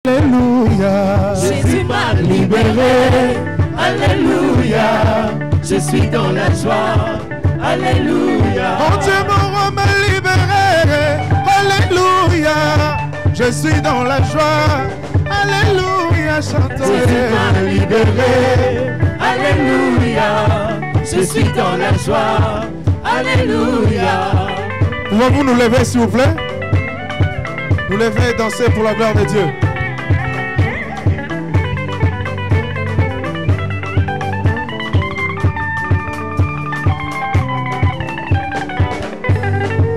Alléluia. Jésus m'a libéré. Alléluia. Je suis dans la joie. Alléluia. Mon Dieu, mon roi m'a libéré. Alléluia. Je suis dans la joie. Alléluia. Chantons. Jésus m'a libéré. Alléluia. Je suis dans la joie. Alléluia. Pouvons-vous nous lever, s'il vous plaît? Nous lever et danser pour la gloire de Dieu.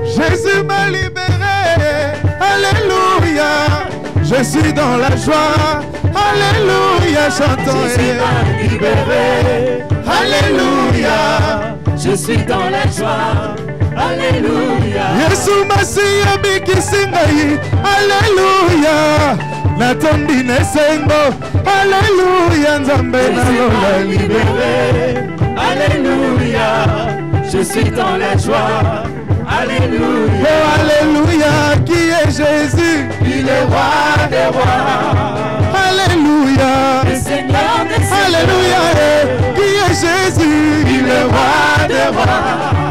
Jésus m'a libéré. Alléluia. Je suis dans la joie. Alléluia. Chantons. Jésus m'a libéré. Alléluia. Je suis dans la joie. Alléluia. Yesu Masiya bikisingai. Alléluia. Natondi nesengo. Alléluia. Nzambe nalola libéré. Alléluia. Je suis dans la joie. Alléluia. Oh Alléluia. Qui est Jésus? Il est roi des rois. Alléluia. Le Seigneur des seigneurs. Alléluia. Qui est Jésus? Il est roi des rois.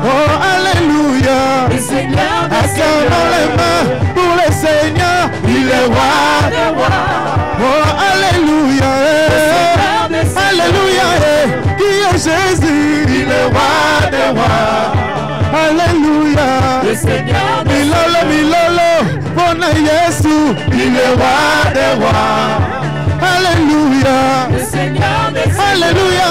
Oh Alléluia. Le Seigneur des seigneurs. Dans les mains pour le Seigneur. Il est roi des rois. Oh Alléluia. Alléluia. Qui est Jésus? Il est roi des rois. Alléluia. Le Seigneur des Milolo, Milolo. Bona Yesu. Il est roi des rois. Alléluia. Le Seigneur des seigneurs. Alléluia.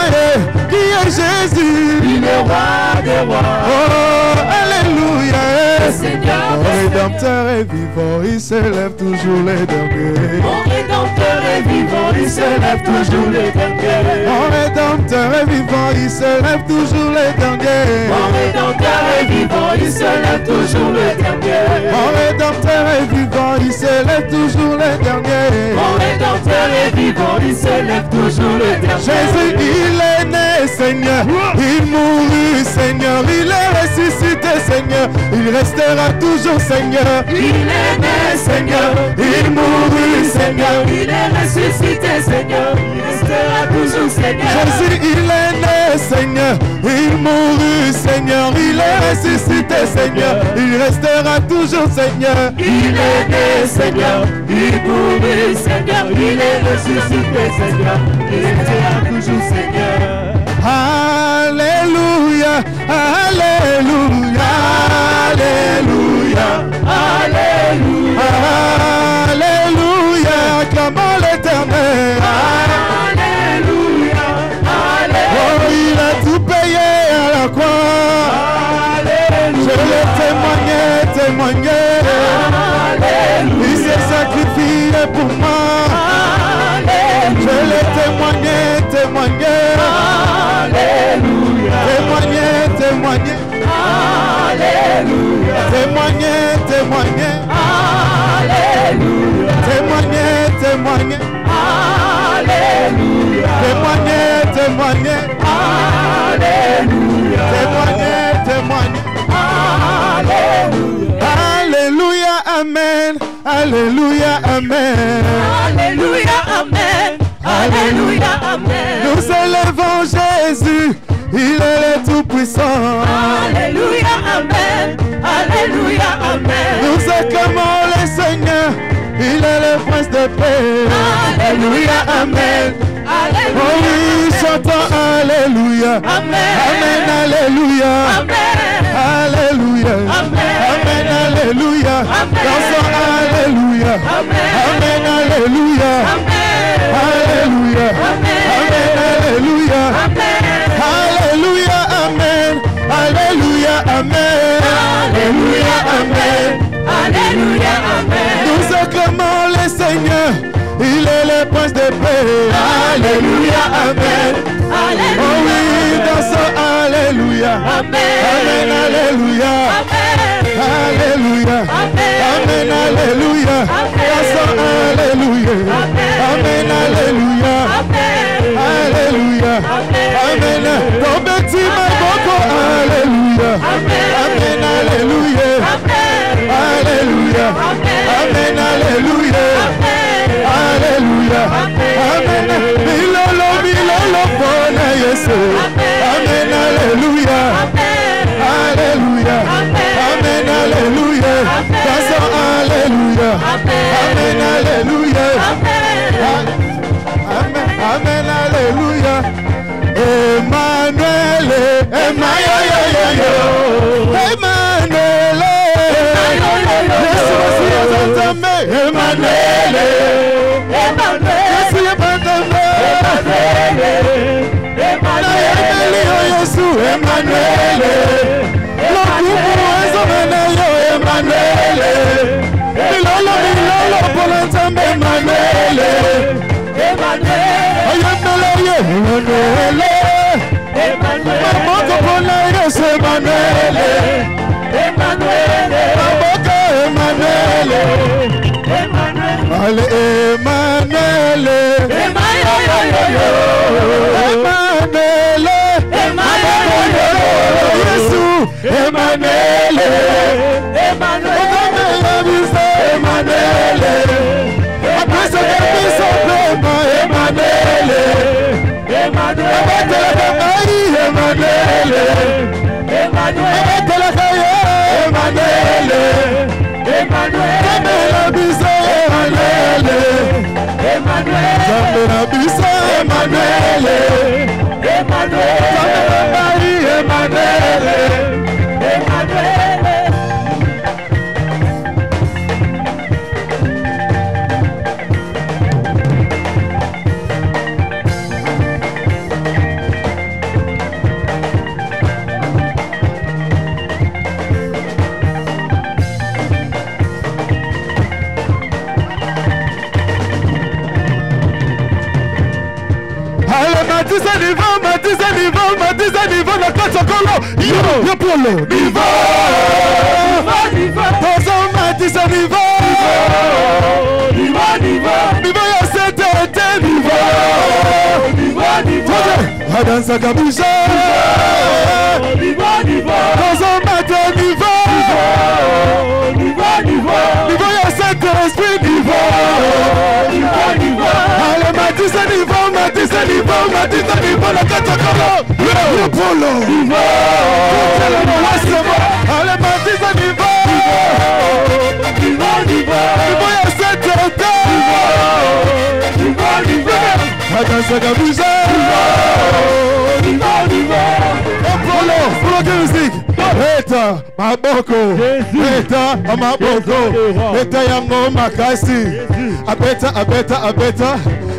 Qui est Jésus? Il est roi des rois. Oh Alléluia. Le Seigneur Mon Rédempteur est vivant, il s'élève toujours les derniers. Mon Rédempteur est vivant, il s'élève toujours les derniers. Mon Rédempteur est vivant, il s'élève toujours les derniers. Mon Rédempteur est vivant, il s'élève toujours les derniers. Mon Rédempteur est vivant, il s'élève toujours les derniers. Mon Rédempteur est vivant, il s'élève toujours les derniers. Jésus, il est né, Seigneur. Il mourut, Seigneur. Il est ressuscité, Seigneur. Il restera toujours, Seigneur. Il est né, Seigneur. Il mourut, Seigneur. Il est ressuscité, Seigneur. Il restera toujours, Seigneur. Jésus, il est né, Seigneur. Il mourut, Seigneur. Il est ressuscité, Seigneur. Il restera toujours, Seigneur. Il est né, Seigneur. Il mourut, Seigneur. Il est ressuscité, Seigneur. Il restera toujours, Seigneur. Alléluia. Alléluia. Alléluia. Alléluia. Alléluia. Acclamons l'Éternel. Alléluia. Alléluia. Oh, il a tout payé à la croix. Alléluia. Je l'ai témoigné. Alléluia. Il s'est sacrifié pour moi. Alléluia. Je l'ai témoigné. Alléluia. Témoigné. Alléluia. Témoigné. Alléluia. Témoigné. Alléluia. Témoigné. Alléluia. Témoigné. Alléluia. Alléluia, amen. Alléluia, amen. Alléluia, amen. Alléluia, amen. Nous élevons Jésus, il est le Tout-Puissant. Alléluia, amen. Alléluia, amen. Nous acclamons le Seigneur, il est le Prince de paix. Alléluia, amen. Alléluia. Oh oui, chantons Alléluia. Amen. Amen, Alléluia. Amen. Alléluia. Amen. Amen, Alléluia. Amen. Dansons Alléluia. Amen. Amen, Alléluia. Amen. Alléluia. Amen. Amen, Alléluia. Amen. Alléluia, amen. Alléluia, amen. Alléluia, amen. Alléluia, amen. Nous acclamons le Seigneur, il est le Prince de paix. Alléluia, amen. Alléluia. Oh oui, dansons Alléluia. Amen. Amen, Alléluia. Amen. Alléluia. Amen. Amen, Alléluia. Dansons Alléluia. Amen, Alléluia. Amen. Alléluia. Amen. Ton petit Maboko, Alléluia. Amen, Alléluia. Alléluia. Amen, Alléluia. Amen, alléluia. Alléluia. Amen, alléluia. Dansons, alléluia. Amen, alléluia. Amen, amen, alléluia. Emmanuel, Emmanuel, Emmanuel, Emmanuel,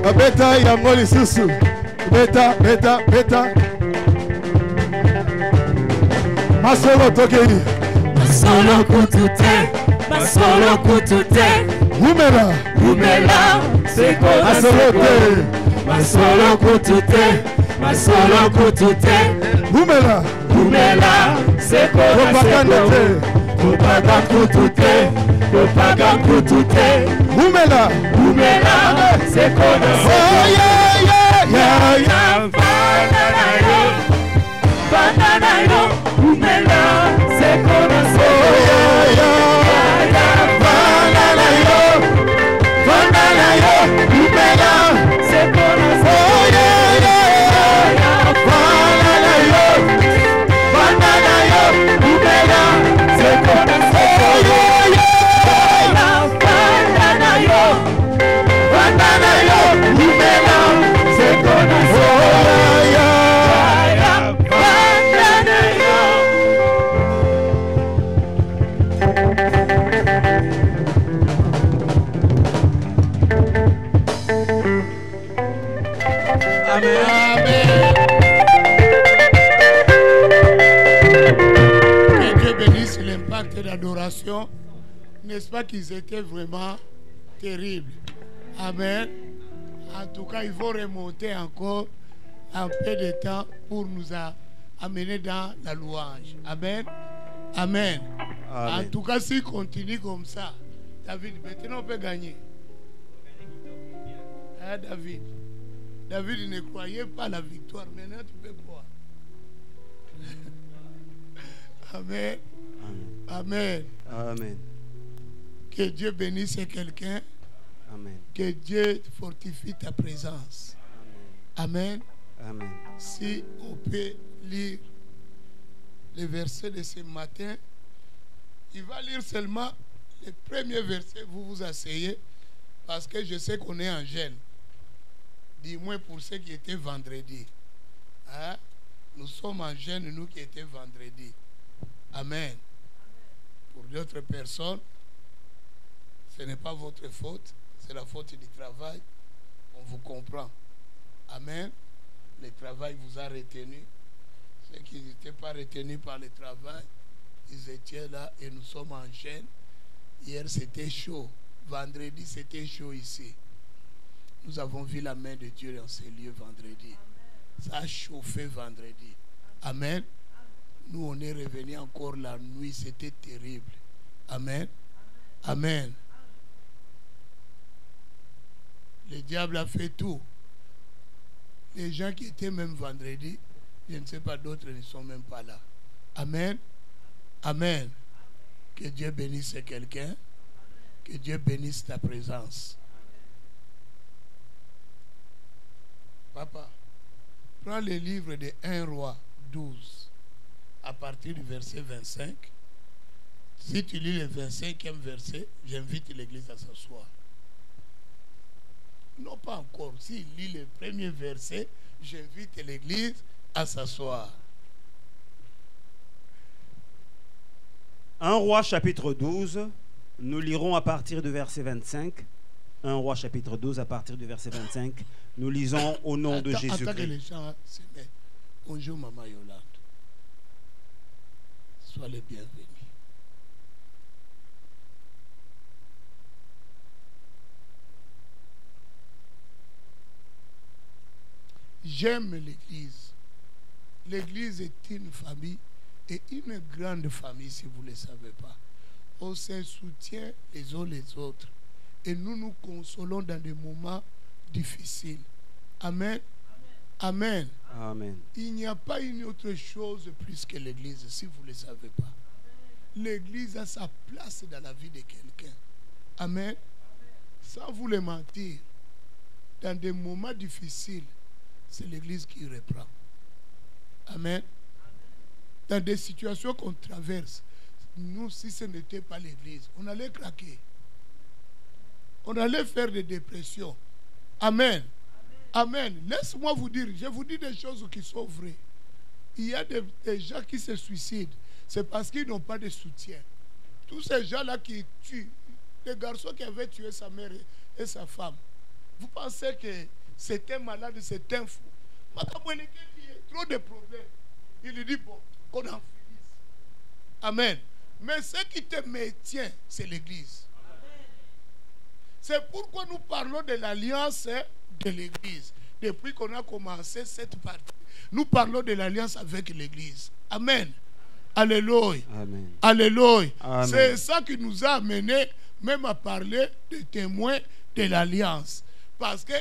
abeta yango lisusu beta masolo tokeni masolo kutute umela seko masolo kutute umela seko Kopaga kutute umela seko banana yo umela seko D'adoration, n'est-ce pas qu'ils étaient vraiment terribles? Amen. En tout cas, il faut remonter encore un peu de temps pour nous amener dans la louange. Amen. Amen. En tout cas, s'il continue comme ça, David, maintenant on peut gagner. Hein, David? David ne croyait pas la victoire. Maintenant, tu peux croire. Amen. Amen. Amen. Que Dieu bénisse quelqu'un. Amen. Que Dieu fortifie ta présence. Amen. Amen. Si on peut lire les versets de ce matin, il va lire seulement les premiers versets. Vous vous asseyez parce que je sais qu'on est en jeûne. Du moins pour ceux qui étaient vendredi. Hein? Nous sommes en jeûne, nous qui étions vendredi. Amen. Pour d'autres personnes, ce n'est pas votre faute, c'est la faute du travail. On vous comprend. Amen. Le travail vous a retenu. Ceux qui n'étaient pas retenus par le travail, ils étaient là et nous sommes en jeûne. Hier c'était chaud. Vendredi c'était chaud ici. Nous avons vu la main de Dieu dans ces lieux vendredi. Ça a chauffé vendredi. Amen. Nous on est revenus encore la nuit. C'était terrible. Amen. Amen. Le diable a fait tout. Les gens qui étaient même vendredi, je ne sais pas, d'autres ne sont même pas là. Amen. Amen. Que Dieu bénisse quelqu'un. Que Dieu bénisse ta présence. Papa, prends le livre de 1 Roi 12 à partir du verset 25. Si tu lis le 25e verset, j'invite l'église à s'asseoir. Non, pas encore. S'il lit le premier verset, j'invite l'église à s'asseoir. 1 Roi chapitre 12, nous lirons à partir du verset 25. 1 Roi chapitre 12 à partir du verset 25. Nous lisons au nom de Jésus-Christ. Attends que les gens se mettent. Bonjour Maman Yolande. Sois les bienvenus. J'aime l'église. L'église est une famille et une grande famille si vous ne le savez pas. On se soutient les uns les autres et nous nous consolons dans des moments difficiles. Amen. Amen. Amen. Il n'y a pas une autre chose plus que l'église si vous ne le savez pas. L'église a sa place dans la vie de quelqu'un. Amen. Sans vous le mentir, dans des moments difficiles, c'est l'église qui reprend. Amen. Dans des situations qu'on traverse, nous, si ce n'était pas l'église, on allait craquer. On allait faire des dépressions. Amen. Amen. Laisse-moi vous dire, je vous dis des choses qui sont vraies. Il y a des gens qui se suicident. C'est parce qu'ils n'ont pas de soutien. Tous ces gens-là qui tuent, les garçons qui avaient tué sa mère et sa femme, vous pensez que c'est un malade, c'est un fou. Il y a trop de problèmes. Il lui dit, bon, qu'on en finisse. Amen. Mais ce qui te maintient, c'est l'église. C'est pourquoi nous parlons de l'alliance de l'église. Depuis qu'on a commencé cette partie, nous parlons de l'alliance avec l'église. Amen. Alléluia. Amen. Alléluia. Amen. C'est ça qui nous a amené même à parler des témoins de l'alliance. Parce que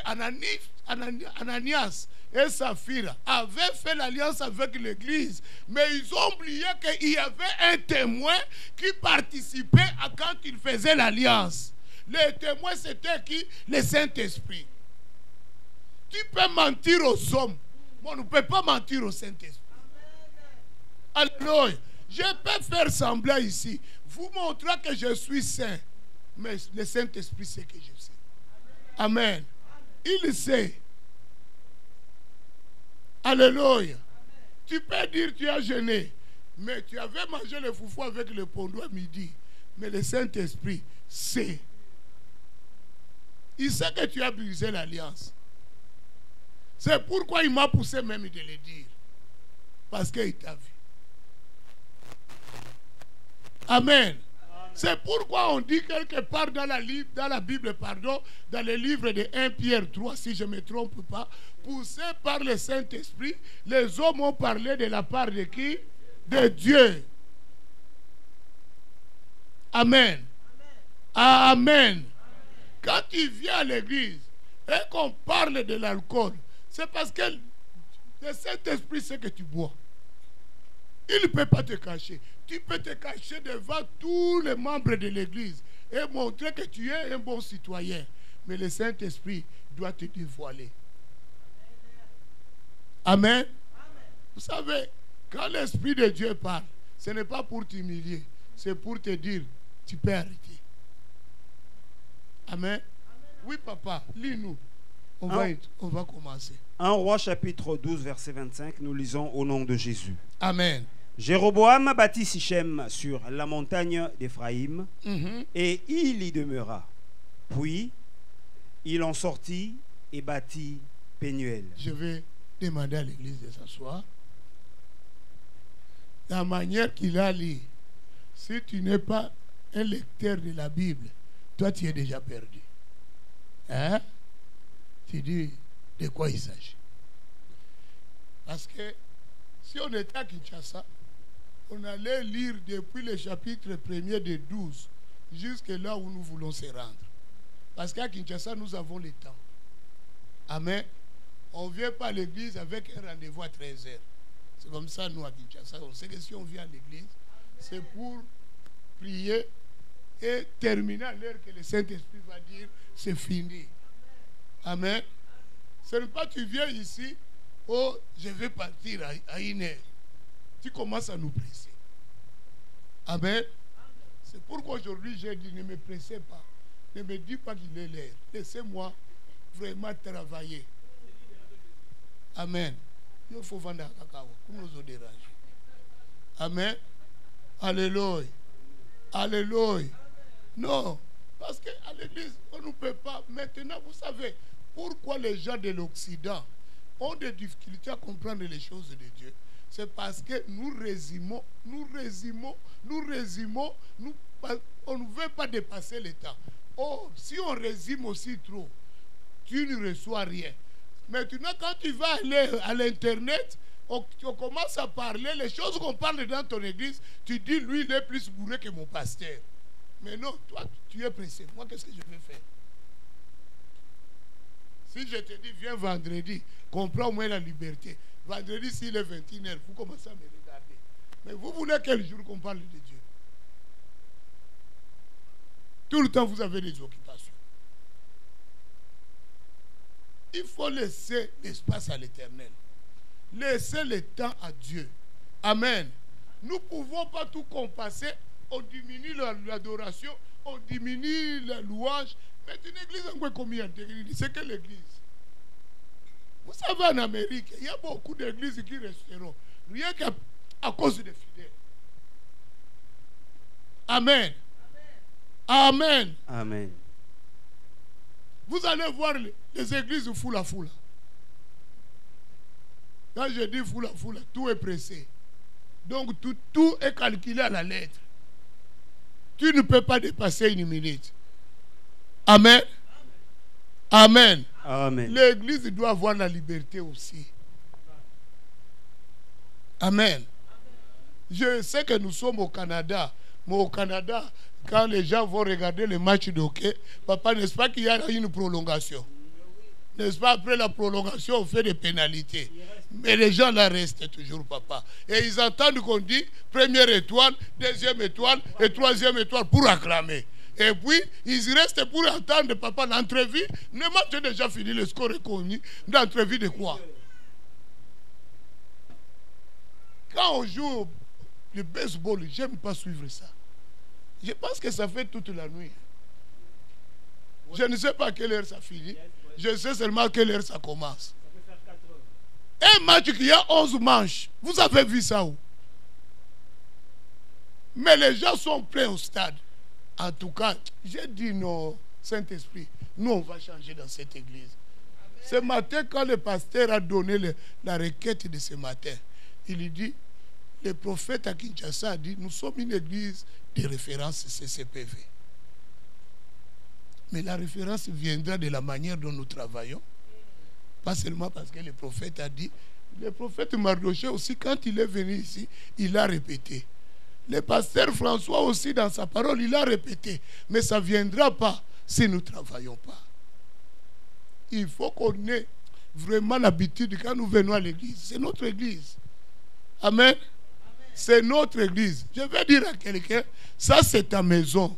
Ananias et Saphira avaient fait l'alliance avec l'église, mais ils ont oublié qu'il y avait un témoin qui participait à quand ils faisaient l'alliance. Le témoin, c'était qui? Le Saint-Esprit. Tu peux mentir aux hommes, mais on ne peut pas mentir au Saint-Esprit. Alléluia. Je peux faire semblant ici, vous montrer que je suis saint, mais le Saint-Esprit sait que je sais. Amen. Il sait. Alléluia. Tu peux dire tu as jeûné, mais tu avais mangé le foufou avec le pondou à midi. Mais le Saint-Esprit sait. Il sait que tu as brisé l'alliance. C'est pourquoi il m'a poussé même de le dire. Parce qu'il t'a vu. Amen. C'est pourquoi on dit quelque part dans la Bible, dans le livre de 1 Pierre 3, si je ne me trompe pas, poussé par le Saint-Esprit, les hommes ont parlé de la part de qui? De Dieu. Amen. Amen. Quand tu viens à l'église et qu'on parle de l'alcool, c'est parce que le Saint-Esprit sait que tu bois. Il ne peut pas te cacher. Tu peux te cacher devant tous les membres de l'église et montrer que tu es un bon citoyen. Mais le Saint-Esprit doit te dévoiler. Amen. Vous savez, quand l'Esprit de Dieu parle, ce n'est pas pour t'humilier, c'est pour te dire, tu peux arrêter. Amen. Oui, papa, lis-nous. On va commencer. 1 Roi chapitre 12, verset 25, nous lisons au nom de Jésus. Amen. Jéroboam bâtit Sichem sur la montagne d'Éphraïm, et il y demeura. Puis, il en sortit et bâtit Pénuel. Je vais demander à l'église de s'asseoir. La manière qu'il a lu, si tu n'es pas un lecteur de la Bible, toi tu es déjà perdu. Hein? Tu dis de quoi il s'agit. Parce que si on était à Kinshasa, on allait lire depuis le chapitre 1er de 12 jusqu'à là où nous voulons se rendre. Parce qu'à Kinshasa, nous avons le temps. Amen. On ne vient pas à l'église avec un rendez-vous à 13h. C'est comme ça, nous, à Kinshasa. On sait que si on vient à l'église, c'est pour prier et terminer à l'heure que le Saint-Esprit va dire, c'est fini. Amen. Ce n'est pas tu viens ici, oh, je vais partir à une heure. Tu commences à nous presser. Amen. C'est pourquoi aujourd'hui j'ai dit, ne me pressez pas. Ne me dis pas qu'il est l'heure. Laissez-moi vraiment travailler. Amen. Il faut vendre un cacao. Comme nous dérange. Amen. Alléluia. Alléluia. Non. Parce qu'à l'église, on ne peut pas. Maintenant, vous savez, pourquoi les gens de l'Occident ont des difficultés à comprendre les choses de Dieu? C'est parce que nous résumons, on ne veut pas dépasser le temps. Oh, si on résume aussi trop, tu ne reçois rien. Maintenant, quand tu vas aller à l'internet, on commence à parler, les choses qu'on parle dans ton église, tu dis, lui, il est plus bourré que mon pasteur. Mais non, toi, tu es pressé. Moi, qu'est-ce que je vais faire? Si je te dis, viens vendredi, comprends au moins la liberté. Vendredi, s'il est 21h, vous commencez à me regarder. Mais vous voulez quel jour qu'on parle de Dieu? Tout le temps, vous avez des occupations. Il faut laisser l'espace à l'Éternel. Laissez le temps à Dieu. Amen. Nous ne pouvons pas tout compasser. On diminue l'adoration, on diminue la louange. Mais une église en quoi combien d'intégrité? C'est que l'église. Vous savez, en Amérique, il y a beaucoup d'églises qui resteront. Rien qu'à cause des fidèles. Amen. Amen. Amen. Vous allez voir les églises foule. Quand je dis foule, tout est pressé. Donc tout est calculé à la lettre. Tu ne peux pas dépasser une minute. Amen. Amen. Amen. L'église doit avoir la liberté aussi. Amen. Je sais que nous sommes au Canada. Mais au Canada, quand les gens vont regarder le match de hockey, papa, n'est-ce pas qu'il y a une prolongation? N'est-ce pas, après la prolongation, on fait des pénalités. Mais les gens là restent toujours, papa. Et ils entendent qu'on dit première étoile, deuxième étoile et troisième étoile pour acclamer. Et puis, ils restent pour entendre, papa, l'entrevue. Le match est déjà fini, le score est connu. L'entrevue de quoi? Quand on joue le baseball, j'aime pas suivre ça. Je pense que ça fait toute la nuit. Je ne sais pas à quelle heure ça finit. Je sais seulement à quelle heure ça commence. Un match qui a 11 manches. Vous avez vu ça où? Mais les gens sont pleins au stade. En tout cas, j'ai dit non, Saint-Esprit, nous on va changer dans cette église. Ce matin, quand le pasteur a donné la requête de ce matin, il dit, le prophète à Kinshasa a dit, nous sommes une église de référence CCPV. Mais la référence viendra de la manière dont nous travaillons. Pas seulement parce que le prophète a dit. Le prophète Mardoché aussi, quand il est venu ici, il a répété. Le pasteur François aussi, dans sa parole, il a répété. Mais ça ne viendra pas si nous ne travaillons pas. Il faut qu'on ait vraiment l'habitude, quand nous venons à l'église, c'est notre église. Amen. C'est notre église. Je vais dire à quelqu'un, ça c'est ta maison.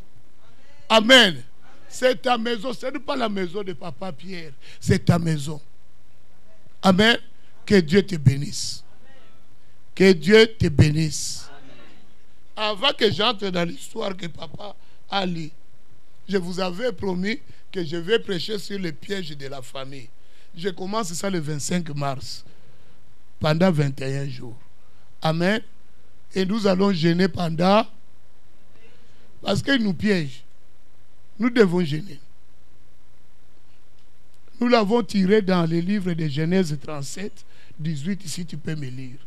Amen. C'est ta maison. Ce n'est pas la maison de papa Pierre. C'est ta maison. Amen. Que Dieu te bénisse. Que Dieu te bénisse. Avant que j'entre dans l'histoire que papa a lu, je vous avais promis que je vais prêcher sur les pièges de la famille. Je commence ça le 25 mars, pendant 21 jours. Amen. Et nous allons gêner pendant... Parce qu'ils nous piègent. Nous devons gêner. Nous l'avons tiré dans le livre de Genèse 37, 18, si tu peux me lire.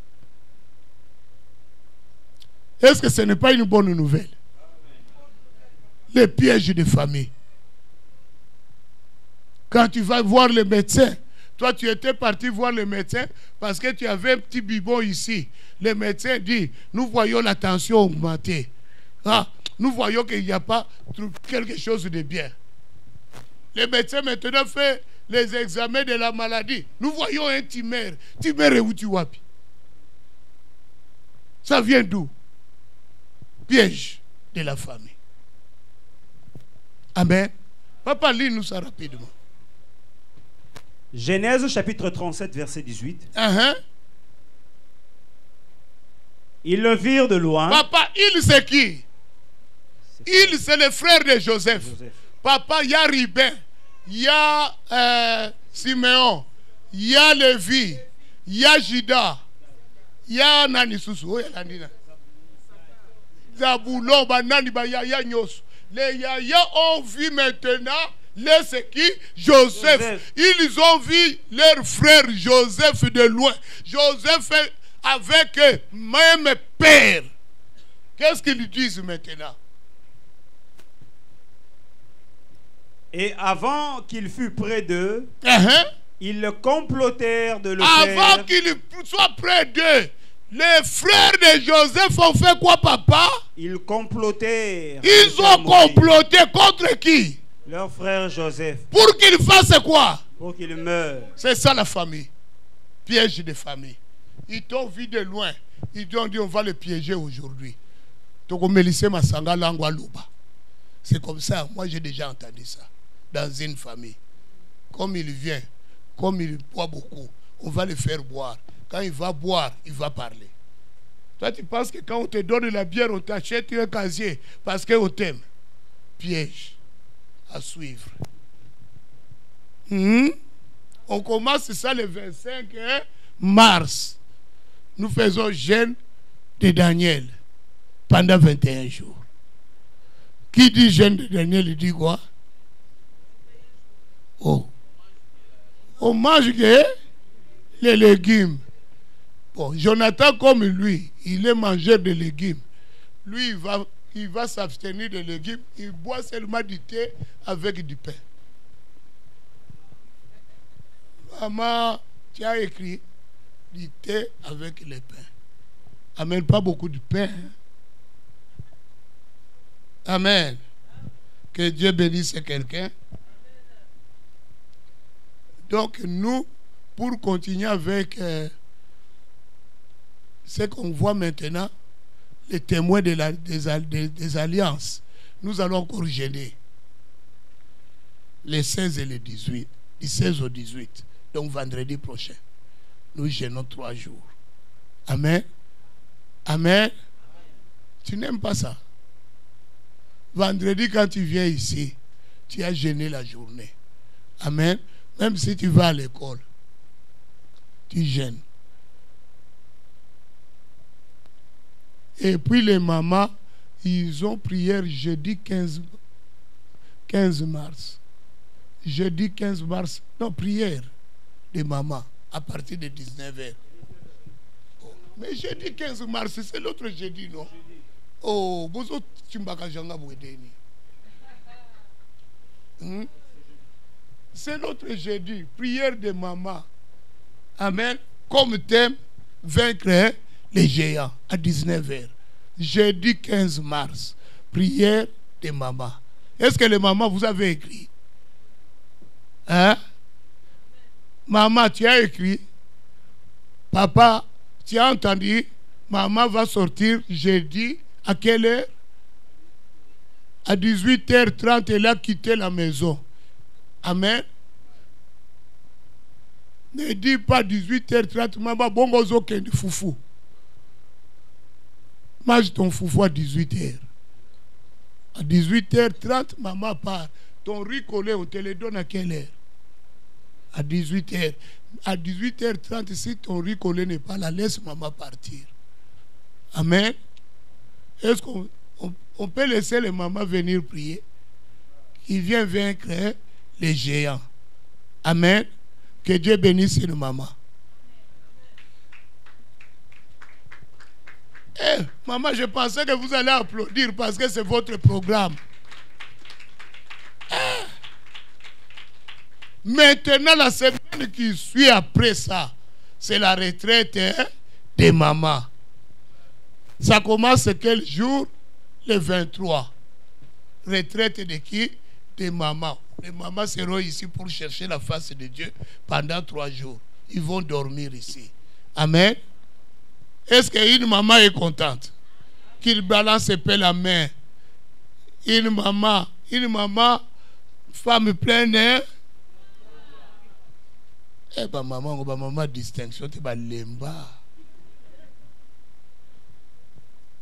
Est-ce que ce n'est pas une bonne nouvelle? Les pièges de famille. Quand tu vas voir le médecin, toi tu étais parti voir le médecin parce que tu avais un petit bibon ici. Le médecin dit, nous voyons la tension augmenter. Ah, nous voyons qu'il n'y a pas quelque chose de bien. Le médecin maintenant fait les examens de la maladie. Nous voyons un tumeur. Tumeur est où tu vois? Ça vient d'où? Piège de la famille. Amen. Papa, lis-nous ça rapidement. Genèse chapitre 37, verset 18. Ils le virent de loin. Papa, il c'est qui? Il c'est le frère de Joseph. Papa, il y a Ribin, il y a Siméon, il y a Lévi, il y a Juda, il y a Nani Sousou. Zaboulon, Banani, Yaya Nyos. Les Yaya ont vu maintenant c'est qui? Joseph. Ils ont vu leur frère Joseph de loin. Joseph avec même père. Qu'est-ce qu'ils disent maintenant? Et avant qu'il fût près d'eux, ils le complotèrent de le faire. Avant qu'il soit près d'eux, les frères de Joseph ont fait quoi, papa? Ils complotèrent. Ils ont comploté contre qui? Leur frère Joseph. Pour qu'il fasse quoi? Pour qu'il meure. C'est ça la famille. Piège de famille. Ils t'ont vu de loin. Ils t'ont dit on va le piéger aujourd'hui. C'est comme ça. Moi j'ai déjà entendu ça. Dans une famille. Comme il vient, comme il boit beaucoup, on va le faire boire. Quand il va boire, il va parler. Toi tu penses que quand on te donne la bière, on t'achète un casier parce qu'on t'aime. Piège à suivre. On commence ça le 25 mars. Nous faisons jeûne de Daniel pendant 21 jours. Qui dit jeûne de Daniel, il dit quoi? Oh. On mange les légumes. Bon, Jonathan comme lui, il est mangeur de légumes. Lui, il va s'abstenir de légumes. Il boit seulement du thé avec du pain. Maman, tu as écrit du thé avec le pain. Amen, pas beaucoup de pain. Amen. Que Dieu bénisse quelqu'un. Donc nous, pour continuer avec ce qu'on voit maintenant, les témoins des alliances, nous allons encore gêner les 16 et les 18, du 16 au 18, donc vendredi prochain. Nous gênons 3 jours. Amen. Amen. Tu n'aimes pas ça? Vendredi, quand tu viens ici, tu as gêné la journée. Amen. Même si tu vas à l'école, tu gênes. Et puis les mamans, ils ont prière jeudi 15 mars. Jeudi 15 mars, non, prière des mamans à partir de 19h. Oh. Mais jeudi 15 mars, c'est l'autre jeudi, non? Oh, vous autres, tu m'as c'est l'autre jeudi, prière de maman. Amen. Comme thème, vaincre les géants à 19h. Jeudi 15 mars, prière de maman. Est-ce que les mamans, vous avez écrit? Hein? Maman, tu as écrit? Papa, tu as entendu? Maman va sortir jeudi. À quelle heure? À 18h30, elle a quitté la maison. Amen. Ne dis pas 18h30, maman, bongo zoke de foufou. Mange ton foufou à 18h. À 18h30, maman part. Ton riz collé, on te le donne à quelle heure? À 18h. À 18h30, si ton riz collé n'est pas là, laisse maman partir. Amen. Est-ce qu'on peut laisser les mamans venir prier? Qui vient vaincre les géants. Amen. Que Dieu bénisse une maman. Eh, maman, je pensais que vous allez applaudir parce que c'est votre programme. Eh. Maintenant, la semaine qui suit après ça, c'est la retraite des mamans. Ça commence quel jour? Le 23. Retraite de qui? Des mamans. Les mamans seront ici pour chercher la face de Dieu pendant 3 jours. Ils vont dormir ici. Amen. Est-ce qu'une maman est contente? Qu'il balance la main. Une maman, femme pleine. Eh ben maman, distinction, tu vas lemba.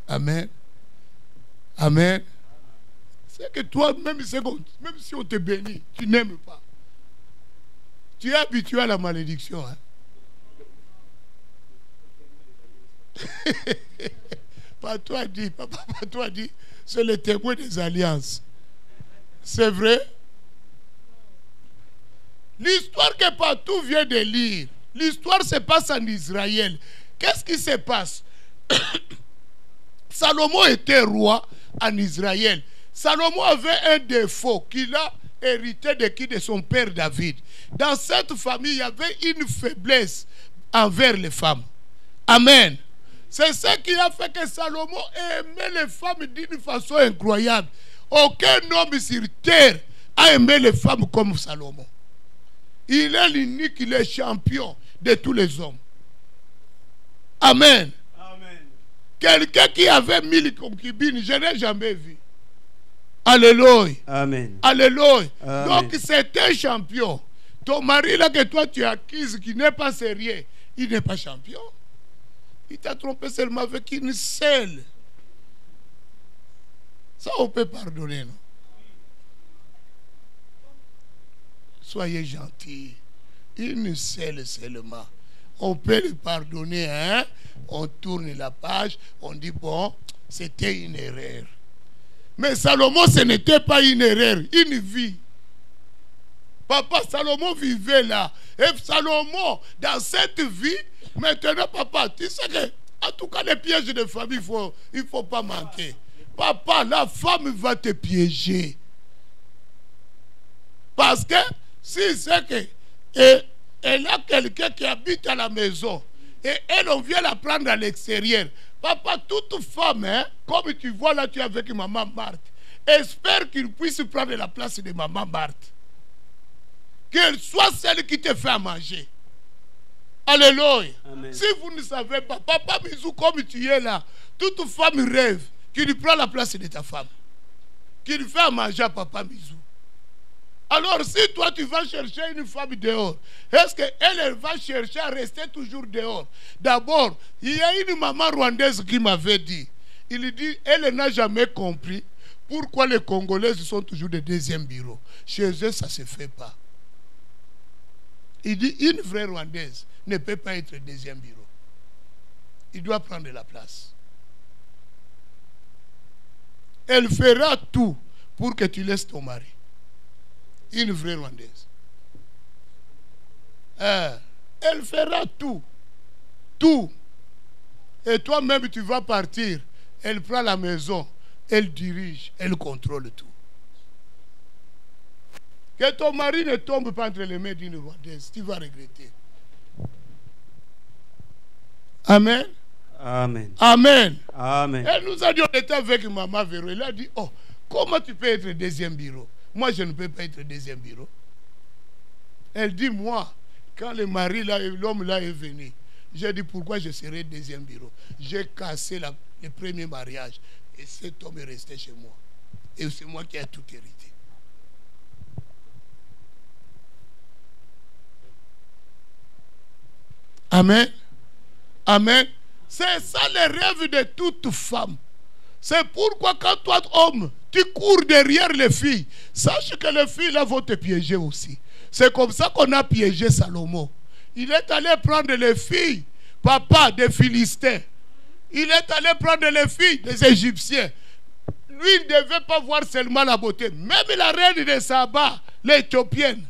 Amen. Amen. C'est que toi, même si on te bénit, tu n'aimes pas. Tu es habitué à la malédiction. Hein? Pas toi dit, papa, pas toi dit, c'est le témoin des alliances. C'est vrai? L'histoire que Patou vient de lire, l'histoire se passe en Israël. Qu'est-ce qui se passe? Salomon était roi en Israël. Salomon avait un défaut qu'il a hérité de qui? De son père David. Dans cette famille, il y avait une faiblesse envers les femmes. Amen. C'est ce qui a fait que Salomon aimait les femmes d'une façon incroyable. Aucun homme sur terre a aimé les femmes comme Salomon. Il est l'unique, il est champion de tous les hommes. Amen. Amen. Quelqu'un qui avait 1000 concubines, je n'ai jamais vu. Alléluia. Amen. Alléluia. Amen. Donc c'est un champion. Ton mari là que toi tu acquises, qui n'est pas sérieux, il n'est pas champion. Il t'a trompé seulement avec une seule. Ça on peut pardonner, non? Soyez gentils. Une seule seulement. On peut le pardonner, hein? On tourne la page, on dit bon, c'était une erreur. Mais Salomon, ce n'était pas une erreur, une vie. Papa, Salomon vivait là. Et Salomon, dans cette vie, maintenant, papa, tu sais que, en tout cas, les pièges de famille, il ne faut pas manquer. Papa, la femme va te piéger. Parce que, si c'est que, elle a quelqu'un qui habite à la maison, et elle, on vient la prendre à l'extérieur. Papa, toute femme, hein, comme tu vois là, tu es avec maman Marthe, espère qu'il puisse prendre la place de maman Marthe. Qu'elle soit celle qui te fait à manger. Alléluia. Amen. Si vous ne savez pas, papa Misou, comme tu es là, toute femme rêve qu'il prend la place de ta femme. Qu'il fait à manger à papa Misou. Alors, si toi, tu vas chercher une femme dehors, est-ce qu'elle va chercher à rester toujours dehors? D'abord, il y a une maman rwandaise qui m'avait dit, il dit, elle n'a jamais compris pourquoi les Congolaises sont toujours des deuxièmes bureaux. Chez eux, ça ne se fait pas. Il dit, une vraie Rwandaise ne peut pas être deuxième bureau. Il doit prendre la place. Elle fera tout pour que tu laisses ton mari. Une vraie Rwandaise. Elle fera tout. Tout. Et toi-même, tu vas partir. Elle prend la maison. Elle dirige. Elle contrôle tout. Que ton mari ne tombe pas entre les mains d'une Rwandaise. Tu vas regretter. Amen. Amen. Amen. Amen. Elle nous a dit, on était avec maman Véro. Elle a dit, oh, comment tu peux être deuxième bureau? Moi, je ne peux pas être deuxième bureau. Elle dit, moi, quand le mari là, l'homme là est venu, j'ai dit, pourquoi je serai deuxième bureau? J'ai cassé le premier mariage. Et cet homme est resté chez moi. Et c'est moi qui ai tout hérité. Amen. Amen. C'est ça le rêve de toute femme. C'est pourquoi quand toi, homme, tu cours derrière les filles, sache que les filles là vont te piéger aussi. C'est comme ça qu'on a piégé Salomon. Il est allé prendre les filles, papa, des Philistins. Il est allé prendre les filles des Égyptiens. Lui, il ne devait pas voir seulement la beauté. Même la reine de Saba, l'Éthiopienne.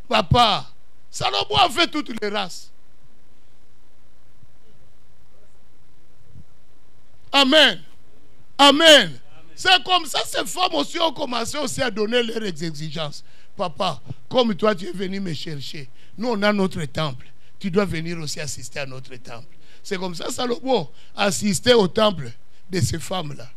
Papa, Salomon a fait toutes les races. Amen. Amen. C'est comme ça ces femmes aussi ont commencé aussi à donner leurs exigences. Papa, comme toi tu es venu me chercher, nous on a notre temple. Tu dois venir aussi assister à notre temple. C'est comme ça Salomon assistait au temple de ces femmes-là.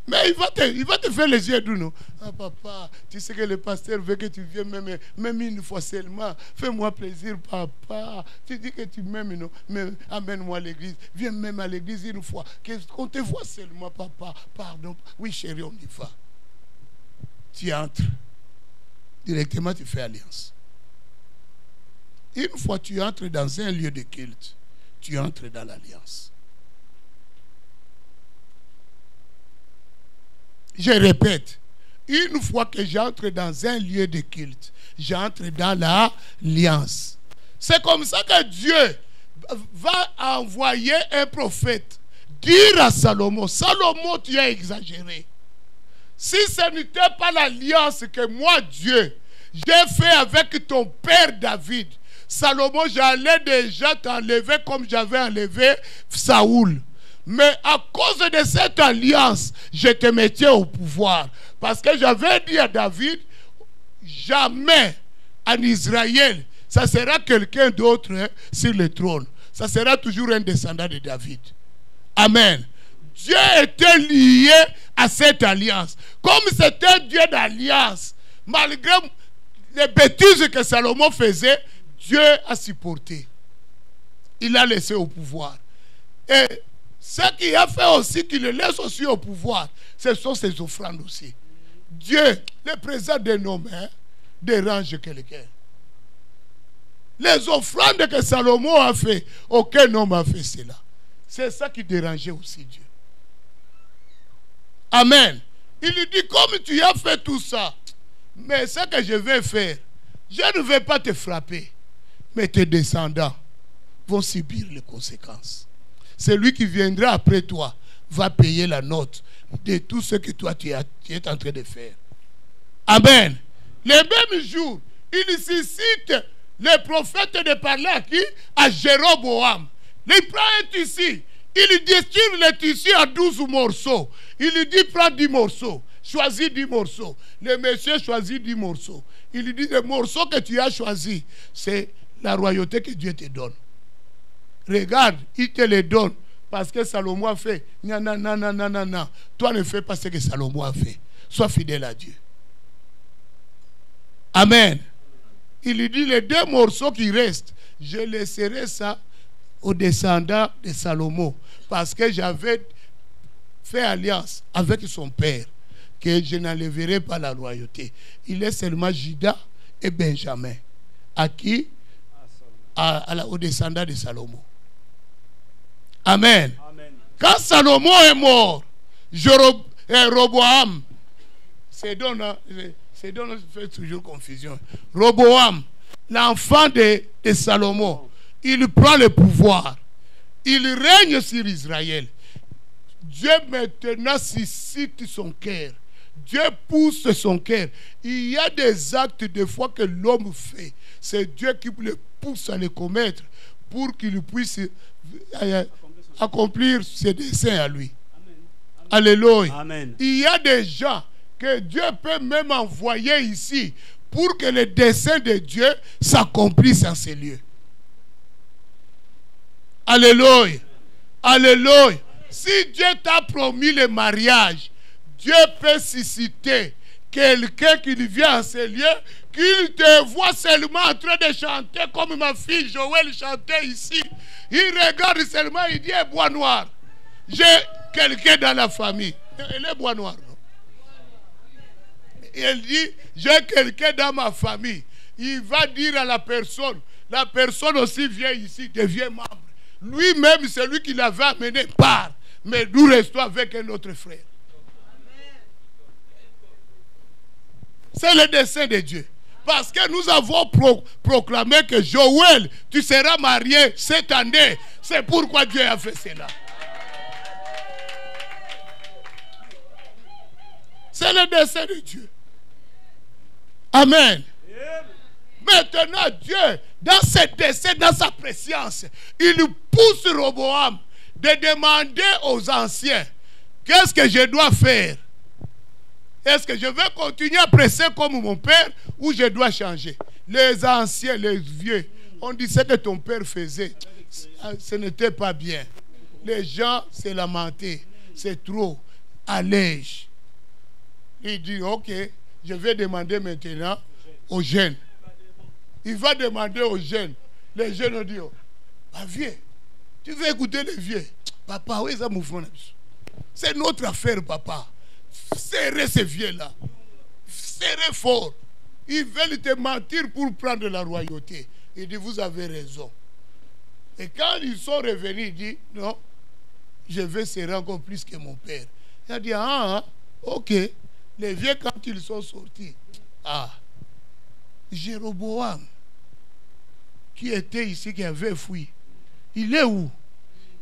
Mais il va te faire les yeux doux, non? Ah papa, tu sais que le pasteur veut que tu viennes même une fois seulement. Fais-moi plaisir, papa. Tu dis que tu m'aimes, non? Mais amène-moi à l'église. Viens même à l'église une fois. Qu'on te voit seulement, papa. Pardon. Oui, chérie, on y va. Tu entres. Directement, tu fais alliance. Une fois tu entres dans un lieu de culte, tu entres dans l'alliance. Je répète, une fois que j'entre dans un lieu de culte, j'entre dans l'alliance. C'est comme ça que Dieu va envoyer un prophète dire à Salomon, Salomon, tu as exagéré. Si ce n'était pas l'alliance que moi, Dieu, j'ai fait avec ton père David, Salomon, j'allais déjà t'enlever comme j'avais enlevé Saoul. Mais à cause de cette alliance, je te mettais au pouvoir. Parce que j'avais dit à David, jamais en Israël, ça sera quelqu'un d'autre sur le trône. Ça sera toujours un descendant de David. Amen. Dieu était lié à cette alliance. Comme c'était un Dieu d'alliance, malgré les bêtises que Salomon faisait, Dieu a supporté. Il a laissé au pouvoir. Et ce qui a fait aussi qu'il le laisse aussi au pouvoir, ce sont ses offrandes aussi. Dieu, le présent d'un homme, dérange quelqu'un. Les offrandes que Salomon a fait, aucun homme a fait cela. C'est ça qui dérangeait aussi Dieu. Amen. Il lui dit, comme tu as fait tout ça, mais ce que je vais faire, je ne vais pas te frapper, mais tes descendants vont subir les conséquences. Celui qui viendra après toi va payer la note de tout ce que toi tu es en train de faire. Amen. Le même jour, il suscite le prophète de parler à qui? À Jéroboam. Il prend un tissu. Il distribue le tissu à 12 morceaux. Il lui dit, prends 10 morceaux. Choisis 10 morceaux. Le monsieur choisit 10 morceaux. Il lui dit, le morceau que tu as choisi, c'est la royauté que Dieu te donne. Regarde, il te le donne. Parce que Salomon a fait. Non. Toi ne fais pas ce que Salomon a fait. Sois fidèle à Dieu. Amen. Il lui dit, les 2 morceaux qui restent, je laisserai ça aux descendants de Salomon. Parce que j'avais fait alliance avec son père. Que je n'enlèverai pas la royauté. Il est seulement Juda et Benjamin. À qui? Aux descendants de Salomon. Amen. Amen. Quand Salomon est mort, Roboam, c'est donc fait toujours confusion. Roboam, l'enfant de Salomon, il prend le pouvoir. Il règne sur Israël. Dieu maintenant suscite son cœur. Dieu pousse son cœur. Il y a des actes des fois que l'homme fait. C'est Dieu qui le pousse à les commettre pour qu'il puisse accomplir ses desseins à lui. Amen. Alléluia. Amen. Il y a des gens que Dieu peut même envoyer ici pour que les desseins de Dieu s'accomplissent en ces lieux. Alléluia. Alléluia. Si Dieu t'a promis le mariage, Dieu peut susciter quelqu'un qui vient à ces lieux, qu'il te voit seulement en train de chanter comme ma fille Joël chantait ici. Il regarde seulement, il dit, bois noir. J'ai quelqu'un dans la famille. Elle est bois noir, non? Il dit, j'ai quelqu'un dans ma famille. il va dire à la personne aussi vient ici, devient membre. Lui-même, celui qui l'avait amené part, mais nous restons avec un autre frère. C'est le dessein de Dieu. Parce que nous avons proclamé que Joël, tu seras marié cette année. C'est pourquoi Dieu a fait cela. C'est le dessein de Dieu. Amen. Maintenant, Dieu, dans ses desseins, dans sa préscience, il pousse Roboam de demander aux anciens, qu'est-ce que je dois faire? Est-ce que je vais continuer à presser comme mon père ou je dois changer? Les anciens, les vieux, on dit ce que ton père faisait. Ce n'était pas bien. Les gens se lamentaient. C'est trop. Allège. Il dit, ok, je vais demander maintenant aux jeunes. Il va demander aux jeunes. Les jeunes ont dit, oh, bah, vieux, tu veux écouter les vieux? Papa, oui, ça mouvement. C'est notre affaire, papa. Serrez ces vieux-là. Serrez fort. Ils veulent te mentir pour prendre la royauté. Il dit, vous avez raison. Et quand ils sont revenus, il dit, non, je vais serrer encore plus que mon père. Il a dit, ah, ok. Les vieux, quand ils sont sortis, Jéroboam, qui était ici, qui avait fui, il est où?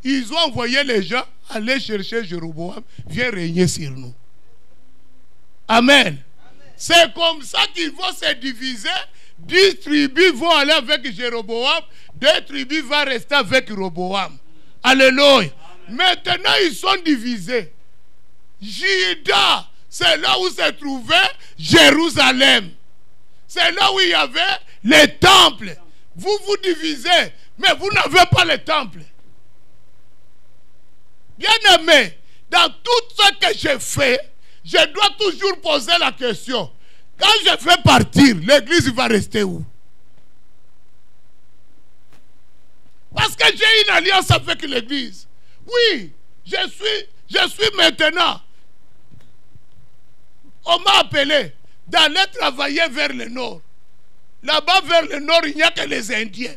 Ils ont envoyé les gens aller chercher Jéroboam, viens régner sur nous. Amen. C'est comme ça qu'ils vont se diviser. 10 tribus vont aller avec Jéroboam, 2 tribus vont rester avec Roboam. Alléluia. Maintenant, ils sont divisés. Juda, c'est là où se trouvait Jérusalem. C'est là où il y avait les temples. Vous vous divisez, mais vous n'avez pas les temples. Bien aimé, dans tout ce que je fais, je dois toujours poser la question. Quand je vais partir, l'église va rester où? Parce que j'ai une alliance avec l'église. Oui, je suis maintenant. On m'a appelé d'aller travailler vers le nord. Là-bas, vers le nord, il n'y a que les Indiens.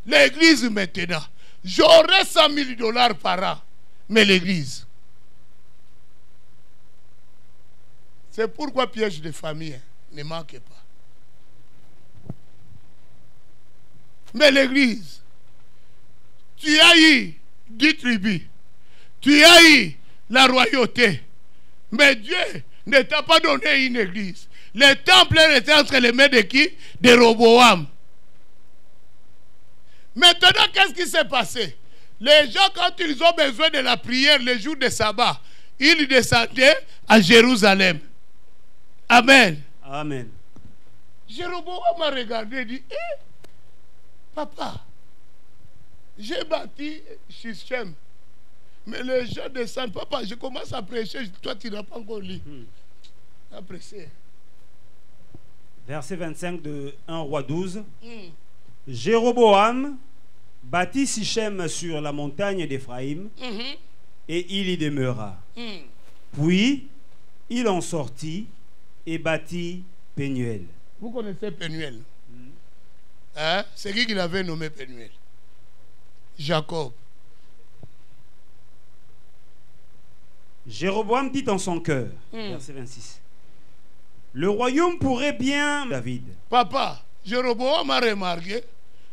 L'église maintenant. J'aurai 100 000 $ par an. Mais l'église. C'est pourquoi piège de famille ne manque pas. Mais l'église, tu as eu 10 tribus, tu as eu la royauté, mais Dieu ne t'a pas donné une église. Le temple était entre les mains de qui? De Roboam. Maintenant, qu'est-ce qui s'est passé? Les gens, quand ils ont besoin de la prière les jours de sabbat, ils descendaient à Jérusalem. Amen. Amen. Jéroboam m'a regardé et dit, papa, j'ai bâti Shichem, mais les gens descendent. Papa, je commence à prêcher, toi tu n'as pas encore lu. Apprécié. Verset 25 de 1 Roi 12. Jéroboam bâtit Sichem sur la montagne d'Éphraïm, et il y demeura. Puis il en sortit et bâtit Pénuel. Vous connaissez Pénuel? Hein? C'est qui l'avait nommé Pénuel? Jacob. Jéroboam dit en son cœur, verset 26, le royaume pourrait bien David. Papa, Jéroboam a remarqué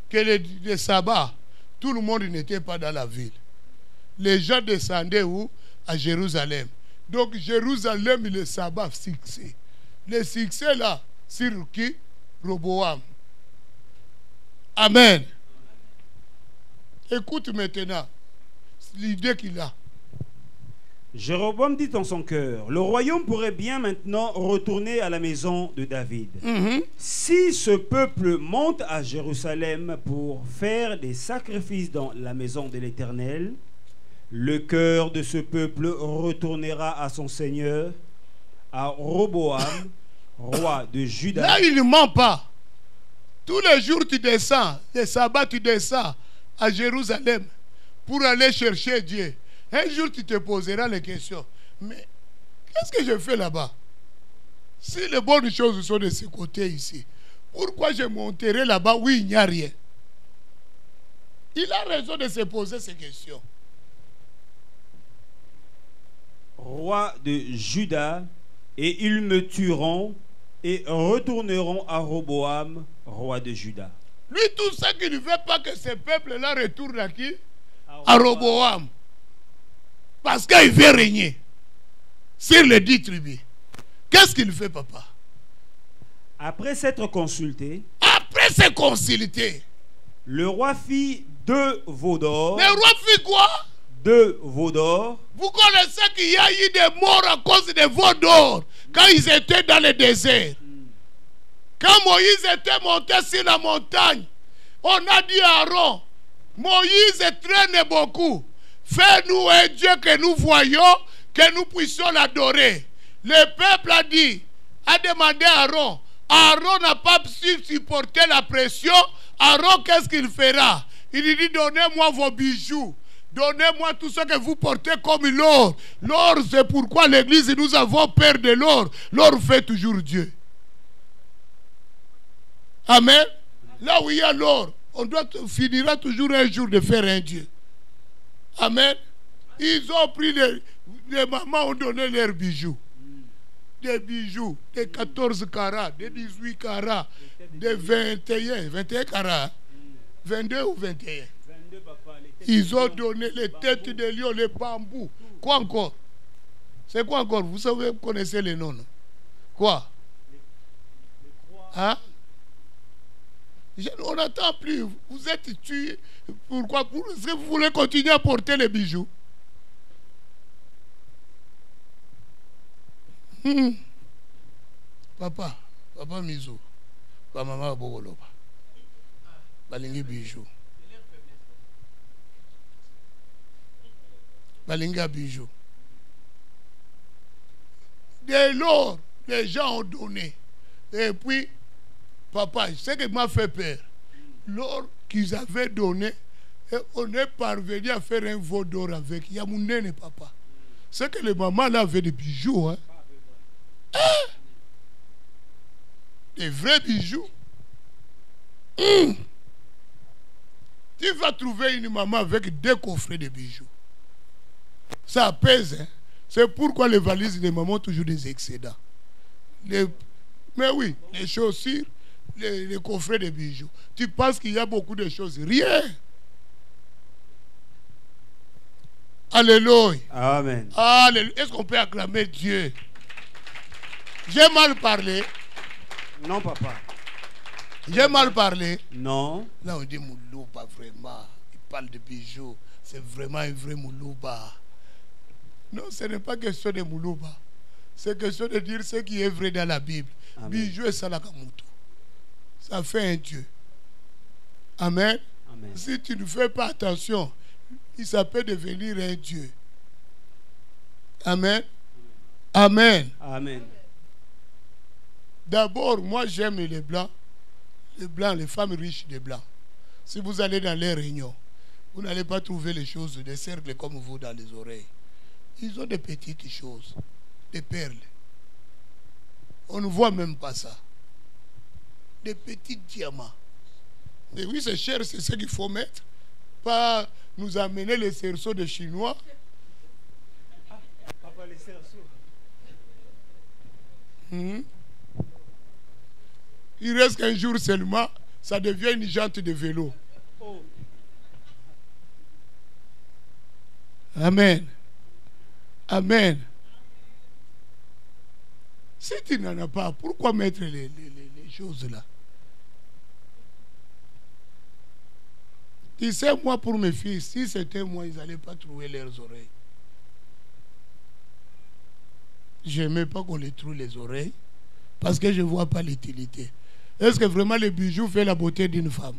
que le sabbat, tout le monde n'était pas dans la ville. Les gens descendaient où? À Jérusalem. Donc Jérusalem, le sabbat fixé. Le succès là, sur qui? Roboam. Amen. Écoute maintenant l'idée qu'il a. Jéroboam dit en son cœur, le royaume pourrait bien maintenant retourner à la maison de David. Si ce peuple monte à Jérusalem pour faire des sacrifices dans la maison de l'Éternel, le cœur de ce peuple retournera à son Seigneur, à Roboam, roi de Juda. Là, il ne ment pas. Tous les jours, tu descends, les sabbats, tu descends à Jérusalem pour aller chercher Dieu. Un jour, tu te poseras les questions. Mais qu'est-ce que je fais là-bas? Si les bonnes choses sont de ce côté ici, pourquoi je monterai là-bas où il n'y a rien? Il a raison de se poser ces questions. Roi de Juda, et ils me tueront et retourneront à Roboam, roi de Juda. Lui, tout ça qu'il ne veut pas que ce peuple-là retourne à qui? À Roboam. Parce qu'il veut régner sur les 10 tribus. Qu'est-ce qu'il fait, papa? Après s'être consulté, le roi fit 2 veaux d'or. Le roi fit quoi? 2 veaux d'or. Vous connaissez qu'il y a eu des morts à cause des veaux d'or quand ils étaient dans le désert. Quand Moïse était monté sur la montagne, on a dit à Aaron, Moïse traîne beaucoup. Fais-nous un Dieu que nous voyons, que nous puissions l'adorer. Le peuple a demandé à Aaron. Aaron n'a pas su supporter la pression. Aaron, qu'est-ce qu'il fera? Il lui dit, donnez-moi vos bijoux. Donnez-moi tout ce que vous portez comme l'or. L'or, c'est pourquoi l'église, nous avons peur de l'or. L'or fait toujours Dieu. Amen. Là où il y a l'or, on finira toujours un jour de faire un Dieu. Amen. Ils ont pris les mamans ont donné leurs bijoux. Des bijoux, des 14 carats, des 18 carats, des 21 carats, 22 ou 21. Ils ont donné les têtes de lion, les bambous. Quoi encore? C'est quoi encore? Vous savez, vous connaissez les noms, non? Quoi? Hein? On n'attend plus. Vous êtes tués. Pourquoi? Est-ce que vous voulez continuer à porter les bijoux? Papa Mizo. Maman Bogoloba. Balingi bijoux. Balinga bijoux. Dès lors, les gens ont donné. Et puis, papa, ce qui m'a fait peur, l'or qu'ils avaient donné, et on est parvenu à faire un veau d'or avec. Il y a mon nez, papa. C'est que les mamans là avaient des bijoux. Hein? Des vrais bijoux. Tu vas trouver une maman avec 2 coffrets de bijoux. Ça pèse. Hein? C'est pourquoi les valises des mamans ont toujours des excédents. Mais oui, les chaussures, les coffrets de bijoux. Tu penses qu'il y a beaucoup de choses. Rien. Alléluia. Amen. Alléluia. Est-ce qu'on peut acclamer Dieu? J'ai mal parlé. Non, papa. J'ai mal parlé. Non. Là, on dit Moulouba, vraiment. Il parle de bijoux. C'est vraiment un vrai Moulouba. Non, ce n'est pas question de Moulouba. C'est question de dire ce qui est vrai dans la Bible. Amen. Bijou et Salakamuto. Ça fait un Dieu. Amen. Amen. Si tu ne fais pas attention, ça peut devenir un Dieu. Amen. Amen. Amen. D'abord, moi j'aime les blancs. Les blancs, les femmes riches des blancs. Si vous allez dans les réunions, vous n'allez pas trouver les choses, des cercles comme vous dans les oreilles. Ils ont des petites choses, des perles. On ne voit même pas ça. Des petits diamants. Et oui, c'est cher, c'est ce qu'il faut mettre. Pas nous amener les cerceaux des Chinois. Papa, les cerceaux. Il reste qu'un jour seulement, ça devient une jante de vélo. Oh. Amen. Amen. Si tu n'en as pas, pourquoi mettre les choses là? Tu sais, moi, pour mes fils, si c'était moi, ils n'allaient pas trouver leurs oreilles. Je n'aimais pas qu'on les trouve les oreilles parce que je ne vois pas l'utilité. Est-ce que vraiment les bijoux font la beauté d'une femme?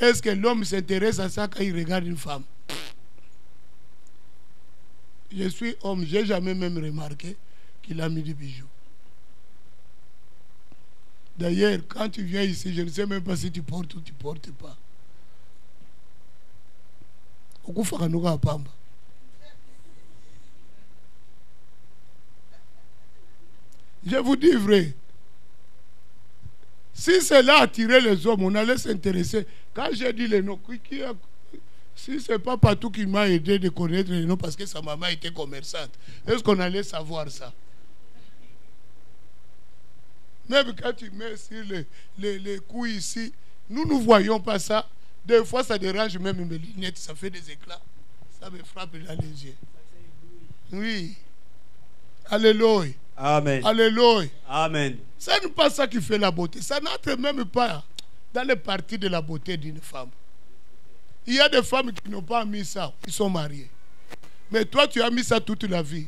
Est-ce que l'homme s'intéresse à ça quand il regarde une femme? Je suis homme, je n'ai jamais même remarqué qu'il a mis des bijoux. D'ailleurs, quand tu viens ici, je ne sais même pas si tu portes ou tu ne portes pas. Je vous dis vrai. Si cela attirait les hommes, on allait s'intéresser. Quand j'ai dit les noms, si ce n'est pas partout qu'il m'a aidé de connaître les noms parce que sa maman était commerçante, est-ce qu'on allait savoir ça? Même quand tu mets sur les coups ici, nous ne voyons pas ça. Des fois, ça dérange même mes lunettes, ça fait des éclats. Ça me frappe dans les yeux. Oui. Alléluia. Amen. Alléluia. Amen. Ce n'est pas ça qui fait la beauté. Ça n'entre même pas dans les parties de la beauté d'une femme. Il y a des femmes qui n'ont pas mis ça. Ils sont mariées. Mais toi, tu as mis ça toute la vie.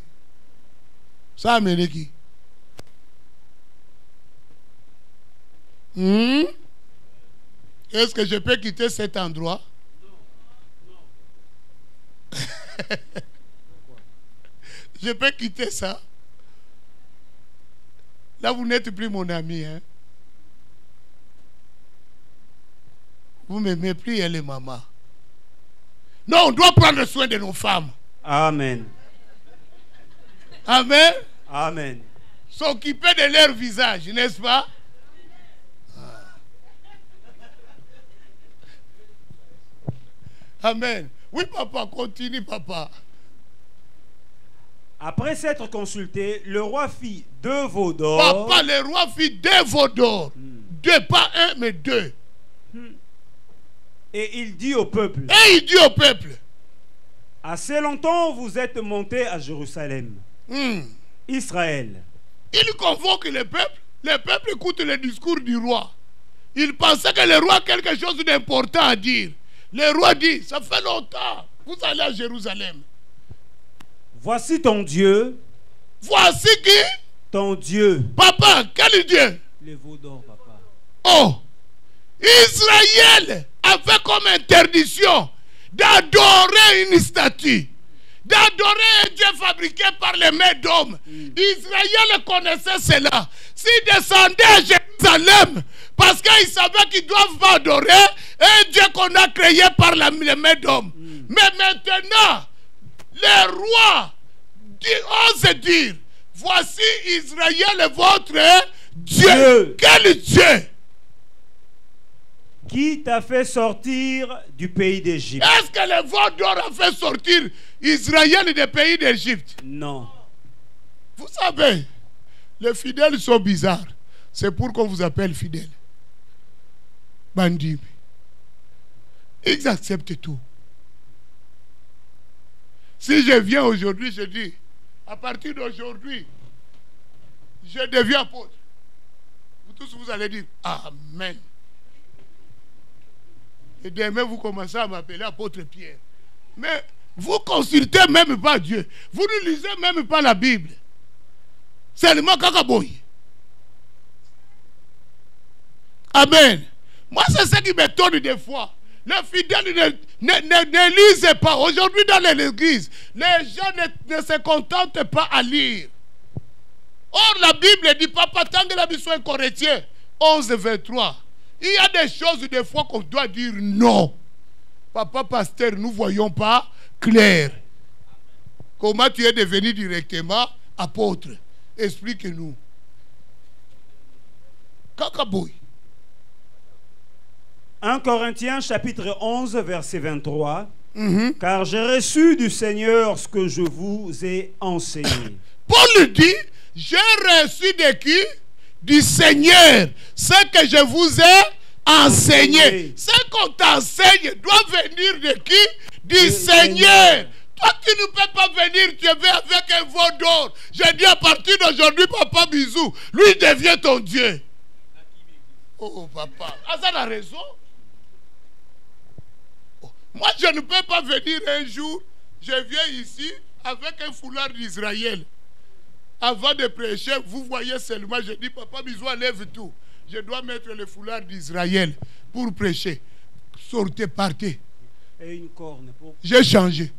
Ça a amené qui? Est-ce que je peux quitter cet endroit? Non. Je peux quitter ça? Là, vous n'êtes plus mon ami. Hein? Vous ne m'aimez plus, elle est maman. Non, on doit prendre soin de nos femmes. Amen. Amen. Amen. S'occuper de leur visage, n'est-ce pas? Amen. Oui, papa, continue, papa. Après s'être consulté, le roi fit 2 veaux d'or. Papa, le roi fit 2 veaux d'or. 2, pas 1, mais 2. Et il dit au peuple. Assez longtemps vous êtes montés à Jérusalem. Israël. Il convoque le peuple. Le peuple écoute le discours du roi. Il pensait que le roi a quelque chose d'important à dire. Le roi dit, ça fait longtemps, vous allez à Jérusalem. Voici ton Dieu. Voici qui? Ton Dieu. Papa, quel Dieu? Les veaux d'or, papa. Oh! Israël avait comme interdiction d'adorer une statue, d'adorer un Dieu fabriqué par les mains d'hommes. Israël connaissait cela. S'ils descendaient à Jérusalem, parce qu'ils savaient qu'ils ne doivent pas adorer un Dieu qu'on a créé par les mains d'hommes. Mais maintenant, le roi ose dire, voici Israël votre Dieu. Quel Dieu? Qui t'a fait sortir du pays d'Égypte? Est-ce que le veau d'or a fait sortir Israël du pays d'Égypte? Non. Vous savez, les fidèles sont bizarres. C'est pour qu'on vous appelle fidèles. Bandits. Ils acceptent tout. Si je viens aujourd'hui, je dis, à partir d'aujourd'hui, je deviens apôtre. Vous tous, vous allez dire, Amen. Et demain, vous commencez à m'appeler apôtre Pierre. Mais vous ne consultez même pas Dieu. Vous ne lisez même pas la Bible. Seulement Kakaboy. Amen. Moi, c'est ce qui m'étonne des fois. Les fidèles ne lisent pas. Aujourd'hui, dans l'église, les gens ne se contentent pas à lire. Or, la Bible dit, Papa, tant que la mission est Corinthiens 11, 23. Il y a des choses, des fois, qu'on doit dire non. Papa, pasteur, nous ne voyons pas clair. Comment tu es devenu directement apôtre? Explique-nous. Kakaboui. 1 Corinthiens chapitre 11 verset 23. Car j'ai reçu du Seigneur ce que je vous ai enseigné. Paul dit, j'ai reçu de qui? Du Seigneur. Ce que je vous ai enseigné. Ce qu'on t'enseigne doit venir de qui? Du Seigneur. Toi, tu ne peux pas venir, tu viens avec un veau d'or. J'ai dit à partir d'aujourd'hui, papa bisou, lui devient ton Dieu. Oh, papa. Ah, ça a raison. Moi, je ne peux pas venir un jour, je viens ici avec un foulard d'Israël. Avant de prêcher, vous voyez seulement, je dis, papa bisou, enlève tout. Je dois mettre le foulard d'Israël pour prêcher. Sortez, partez. Et une corne pour... J'ai changé.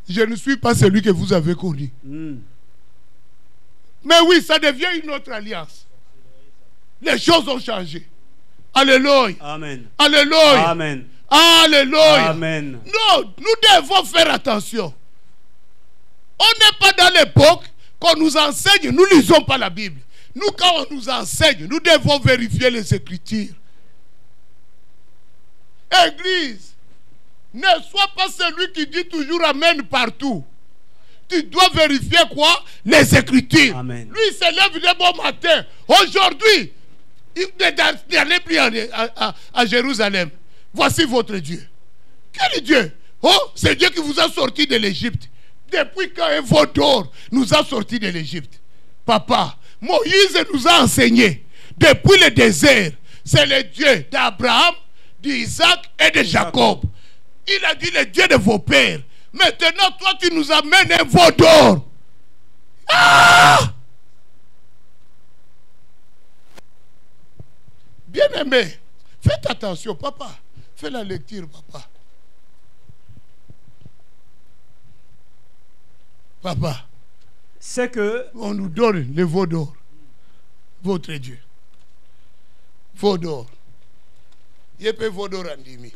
Je ne suis pas celui que vous avez connu. Mais oui, ça devient une autre alliance. Les choses ont changé. Alléluia. Amen. Alléluia. Amen. Alléluia. Amen. Non, nous devons faire attention. On n'est pas dans l'époque qu'on nous enseigne, nous ne lisons pas la Bible. Nous, quand on nous enseigne, nous devons vérifier les Écritures. Église, ne sois pas celui qui dit toujours Amen partout. Tu dois vérifier quoi? Les Écritures. Amen. Lui, il se lève de bon matin. Aujourd'hui, il n'est plus à Jérusalem. Voici votre Dieu. Quel Dieu? Oh, c'est Dieu qui vous a sorti de l'Égypte. Depuis quand un veau d'or nous a sorti de l'Égypte? Papa, Moïse nous a enseigné. Depuis le désert, c'est le Dieu d'Abraham, d'Isaac et de Jacob. Il a dit le Dieu de vos pères. Maintenant, toi, tu nous amènes un veau d'or. Ah! Bien-aimé, faites attention, papa. Fais la lecture, papa. Papa, c'est que on nous donne le veau d'or. Votre Dieu. Veau d'or. Il peut veau d'or en dimi.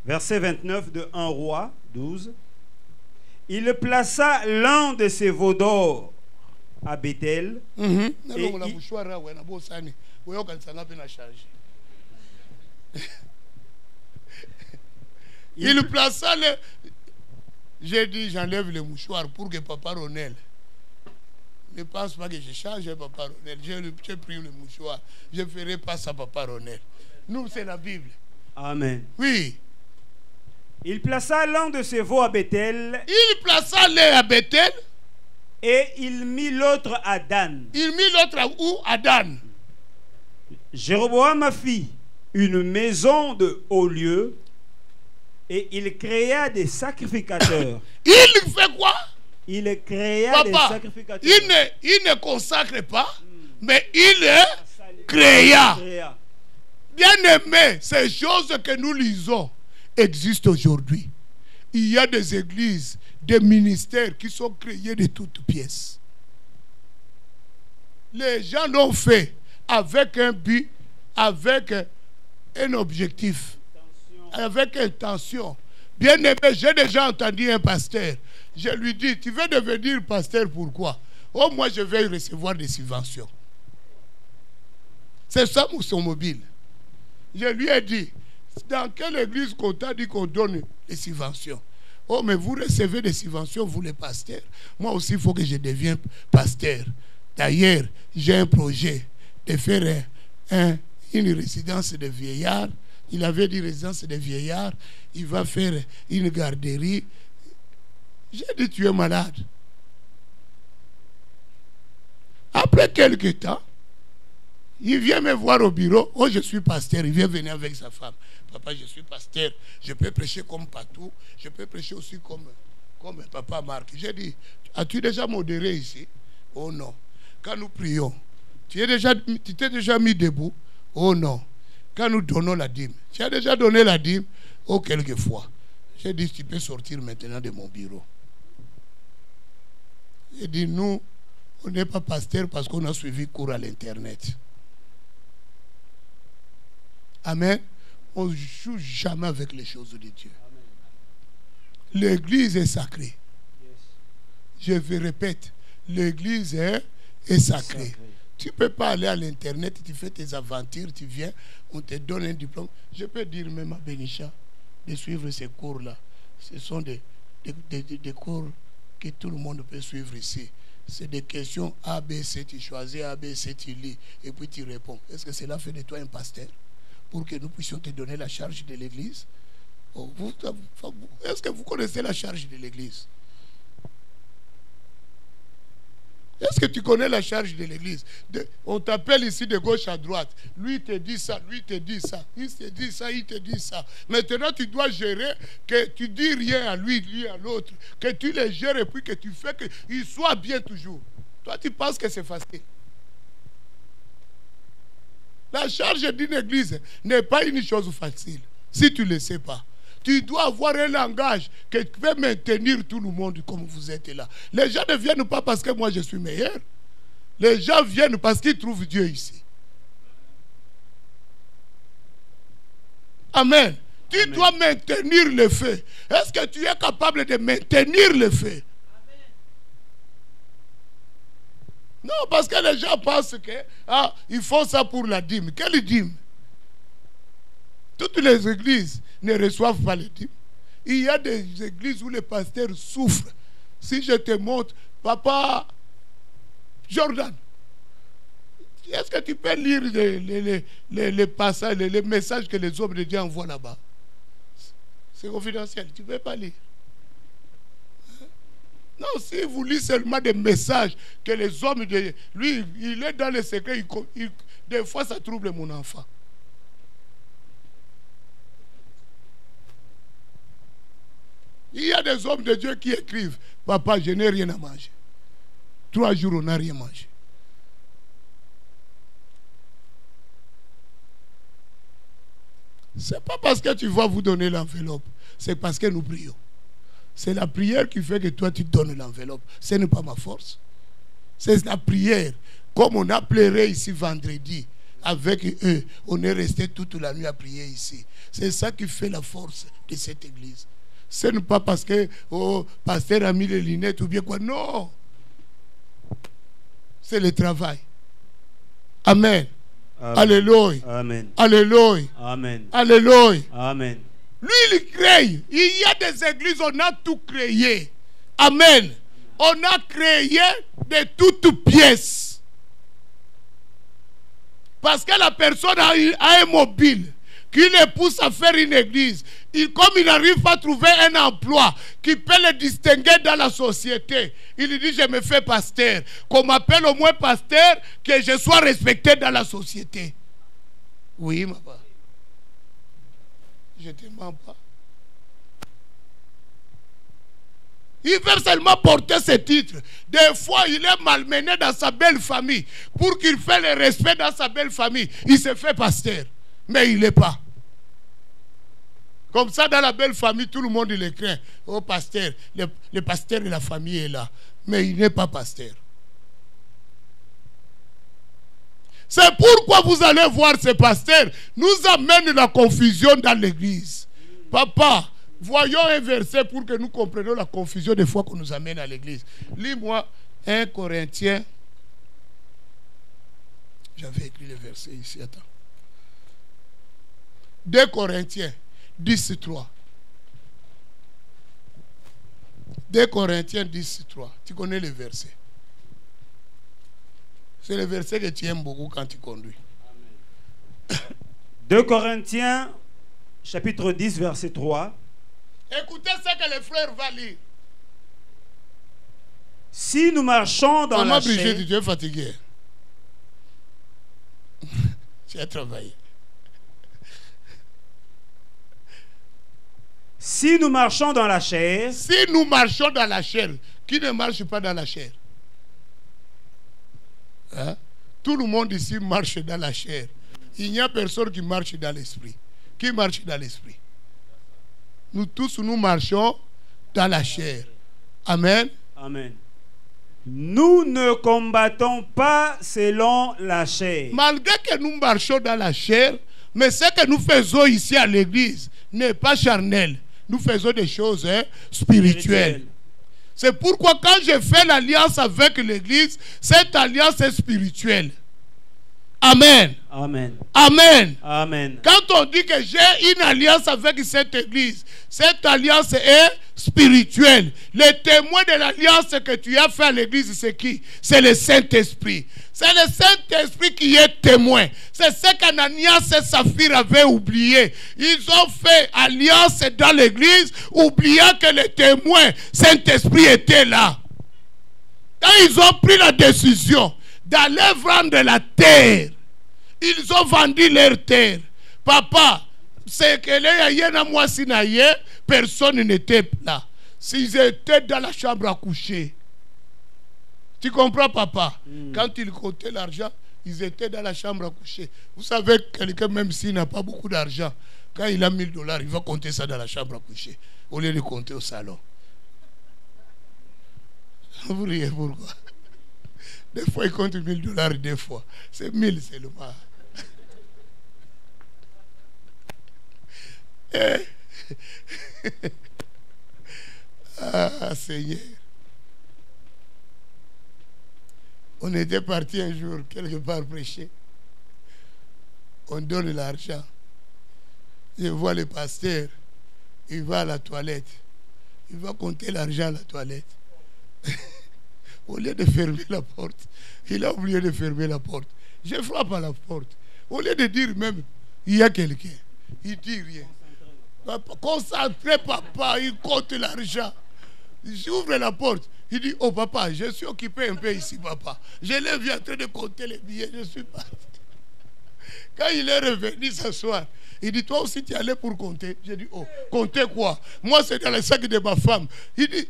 Verset 29 de 1 Roi 12. Il plaça l'un de ses veaux d'or à Bethel. Il plaça le... J'ai dit, j'enlève le mouchoir pour que Papa Ronel ne pense pas que je change Papa Ronel. J'ai pris le mouchoir. Je ne ferai pas ça, Papa Ronel. Nous, c'est la Bible. Amen. Oui. Il plaça l'un de ses veaux à Bethel. Il plaça l'un à Bethel. Et il mit l'autre à Dan. Il mit l'autre à où? À Dan. Jéroboam fit une maison de haut lieu. Et il créa des sacrificateurs. Il fait quoi? Il créa des sacrificateurs. Il ne consacre pas, mais il créa. Bien aimé, ces choses que nous lisons existent aujourd'hui. Il y a des églises, des ministères qui sont créés de toutes pièces. Les gens l'ont fait avec un but, avec un objectif. Avec intention. Bien aimé, j'ai déjà entendu un pasteur. Je lui dis, tu veux devenir pasteur, pourquoi? Oh, moi je vais recevoir des subventions. C'est ça son mobile. Je lui ai dit, dans quelle église qu'on t'a dit qu'on donne des subventions? Oh, mais vous recevez des subventions, vous les pasteurs. Moi aussi, il faut que je devienne pasteur. D'ailleurs, j'ai un projet de faire une résidence de vieillards. Il avait dit résidence des vieillards. Il va faire une garderie. J'ai dit, tu es malade. Après quelques temps, il vient me voir au bureau. Oh, je suis pasteur. Il vient venir avec sa femme. Papa, je suis pasteur. Je peux prêcher comme Patou. Je peux prêcher aussi comme Papa Marc. J'ai dit, as-tu déjà modéré ici? Oh non. Quand nous prions, tu t'es déjà mis debout? Oh non. Quand nous donnons la dîme, tu as déjà donné la dîme? Oh, quelquefois. J'ai dit, tu peux sortir maintenant de mon bureau. J'ai dit, nous, on n'est pas pasteur parce qu'on a suivi cours à l'internet. Amen. On ne joue jamais avec les choses de Dieu. L'église est sacrée. Je vous répète, l'église est sacrée. Tu ne peux pas aller à l'internet, tu fais tes aventures, tu viens, on te donne un diplôme. Je peux dire même à Benisha de suivre ces cours-là. Ce sont des cours que tout le monde peut suivre ici. C'est des questions A, B, C, tu choisis A, B, C, tu lis, et puis tu réponds. Est-ce que cela fait de toi un pasteur? Pour que nous puissions te donner la charge de l'église? Oh, est-ce que vous connaissez la charge de l'église? Est-ce que tu connais la charge de l'église? On t'appelle ici de gauche à droite. Lui te dit ça, lui te dit ça. Il te dit ça, il te dit ça. Maintenant, tu dois gérer que tu dis rien à lui, lui à l'autre. Que tu les gères et puis que tu fais qu'il soit bien toujours. Toi, tu penses que c'est facile. La charge d'une église n'est pas une chose facile. Si tu ne le sais pas. Tu dois avoir un langage qui peut maintenir tout le monde comme vous êtes là. Les gens ne viennent pas parce que moi je suis meilleur. Les gens viennent parce qu'ils trouvent Dieu ici. Amen. Tu dois maintenir le feu. Est-ce que tu es capable de maintenir le feu? Non, parce que les gens pensent que ils font ça pour la dîme. Quelle dîme? Toutes les églises ne reçoivent pas les dîmes. Il y a des églises où les pasteurs souffrent. Si je te montre, papa Jordan, est-ce que tu peux lire les passages, les messages que les hommes de Dieu envoient là-bas? C'est confidentiel, tu ne peux pas lire. Non, si vous lisez seulement des messages que les hommes de Dieu, lui, il est dans les secrets, des fois ça trouble mon enfant. Il y a des hommes de Dieu qui écrivent, papa, je n'ai rien à manger. 3 jours, on n'a rien mangé. Ce n'est pas parce que tu vas vous donner l'enveloppe, c'est parce que nous prions. C'est la prière qui fait que toi tu donnes l'enveloppe. Ce n'est pas ma force. C'est la prière. Comme on a pleuré ici vendredi avec eux, on est resté toute la nuit à prier ici. C'est ça qui fait la force de cette église. Ce n'est pas parce que pasteur a mis les lunettes ou bien quoi. Non. C'est le travail. Amen. Amen. Alléluia. Amen. Alléluia. Amen. Alléluia. Amen. Lui, il crée. Il y a des églises, on a tout créé. Amen. On a créé de toutes pièces. Parce que la personne a un mobile qui le pousse à faire une église. Comme il n'arrive pas à trouver un emploi qui peut le distinguer dans la société, il dit, je me fais pasteur. Qu'on m'appelle au moins pasteur, que je sois respecté dans la société. Oui, ma part. Je ne te mens pas. Il veut seulement porter ce titre. Des fois, il est malmené dans sa belle famille. Pour qu'il fasse le respect dans sa belle famille, il se fait pasteur. Mais il n'est pas. Comme ça, dans la belle famille, tout le monde le craint. Oh, pasteur, le pasteur de la famille est là. Mais il n'est pas pasteur. C'est pourquoi vous allez voir ce pasteur nous amène la confusion dans l'église. Papa, voyons un verset pour que nous comprenions la confusion des fois qu'on nous amène à l'église. Lis-moi 1 Corinthiens. J'avais écrit le verset ici, attends. 2 Corinthiens 10:3. 2 Corinthiens 10:3. Tu connais le verset. C'est le verset que tu aimes beaucoup quand tu conduis. 2 Corinthiens, chapitre 10, verset 3. Écoutez ce que le frère va lire. Si nous marchons dans la chair... Tu es fatigué. Tu as travaillé. Si nous marchons dans la chair... Si nous marchons dans la chair, qui ne marche pas dans la chair? Hein? Tout le monde ici marche dans la chair. Il n'y a personne qui marche dans l'esprit. Qui marche dans l'esprit? Nous tous, nous marchons dans la chair. Amen. Amen. Nous ne combattons pas selon la chair. Malgré que nous marchons dans la chair, mais ce que nous faisons ici à l'église n'est pas charnel. Nous faisons des choses spirituelles. C'est pourquoi quand je fais l'alliance avec l'église, cette alliance est spirituelle. Amen. Amen. Amen. Amen. Quand on dit que j'ai une alliance avec cette église, cette alliance est spirituelle. Le témoin de l'alliance que tu as fait à l'église, c'est qui? C'est le Saint-Esprit. C'est le Saint-Esprit qui est témoin. C'est ce qu'Ananias et Saphir avaient oublié. Ils ont fait alliance dans l'église, oubliant que le témoin Saint-Esprit était là. Quand ils ont pris la décision d'aller vendre la terre, ils ont vendu leur terre. Papa, c'est que les personne n'était là. S'ils étaient dans la chambre à coucher. Tu comprends, papa? Quand ils comptaient l'argent, ils étaient dans la chambre à coucher. Vous savez, quelqu'un, même s'il n'a pas beaucoup d'argent, quand il a $1000, il va compter ça dans la chambre à coucher, au lieu de compter au salon. Vous riez pourquoi? Des fois, il compte $1000, des fois. C'est 1000 seulement. Ah, Seigneur. On était parti un jour, quelque part prêcher. On donne l'argent. Je vois le pasteur, il va à la toilette. Il va compter l'argent à la toilette. Au lieu de fermer la porte, il a oublié de fermer la porte. Je frappe à la porte. Au lieu de dire même, il y a quelqu'un, il dit rien. Concentré, papa, il compte l'argent. J'ouvre la porte. Il dit, oh papa, je suis occupé un peu ici, papa. Je l'ai vu en train de compter les billets, je suis parti. Quand il est revenu s'asseoir, il dit, toi aussi tu es allé pour compter. J'ai dit, oh, compter quoi? Moi c'est dans le sac de ma femme. Il dit,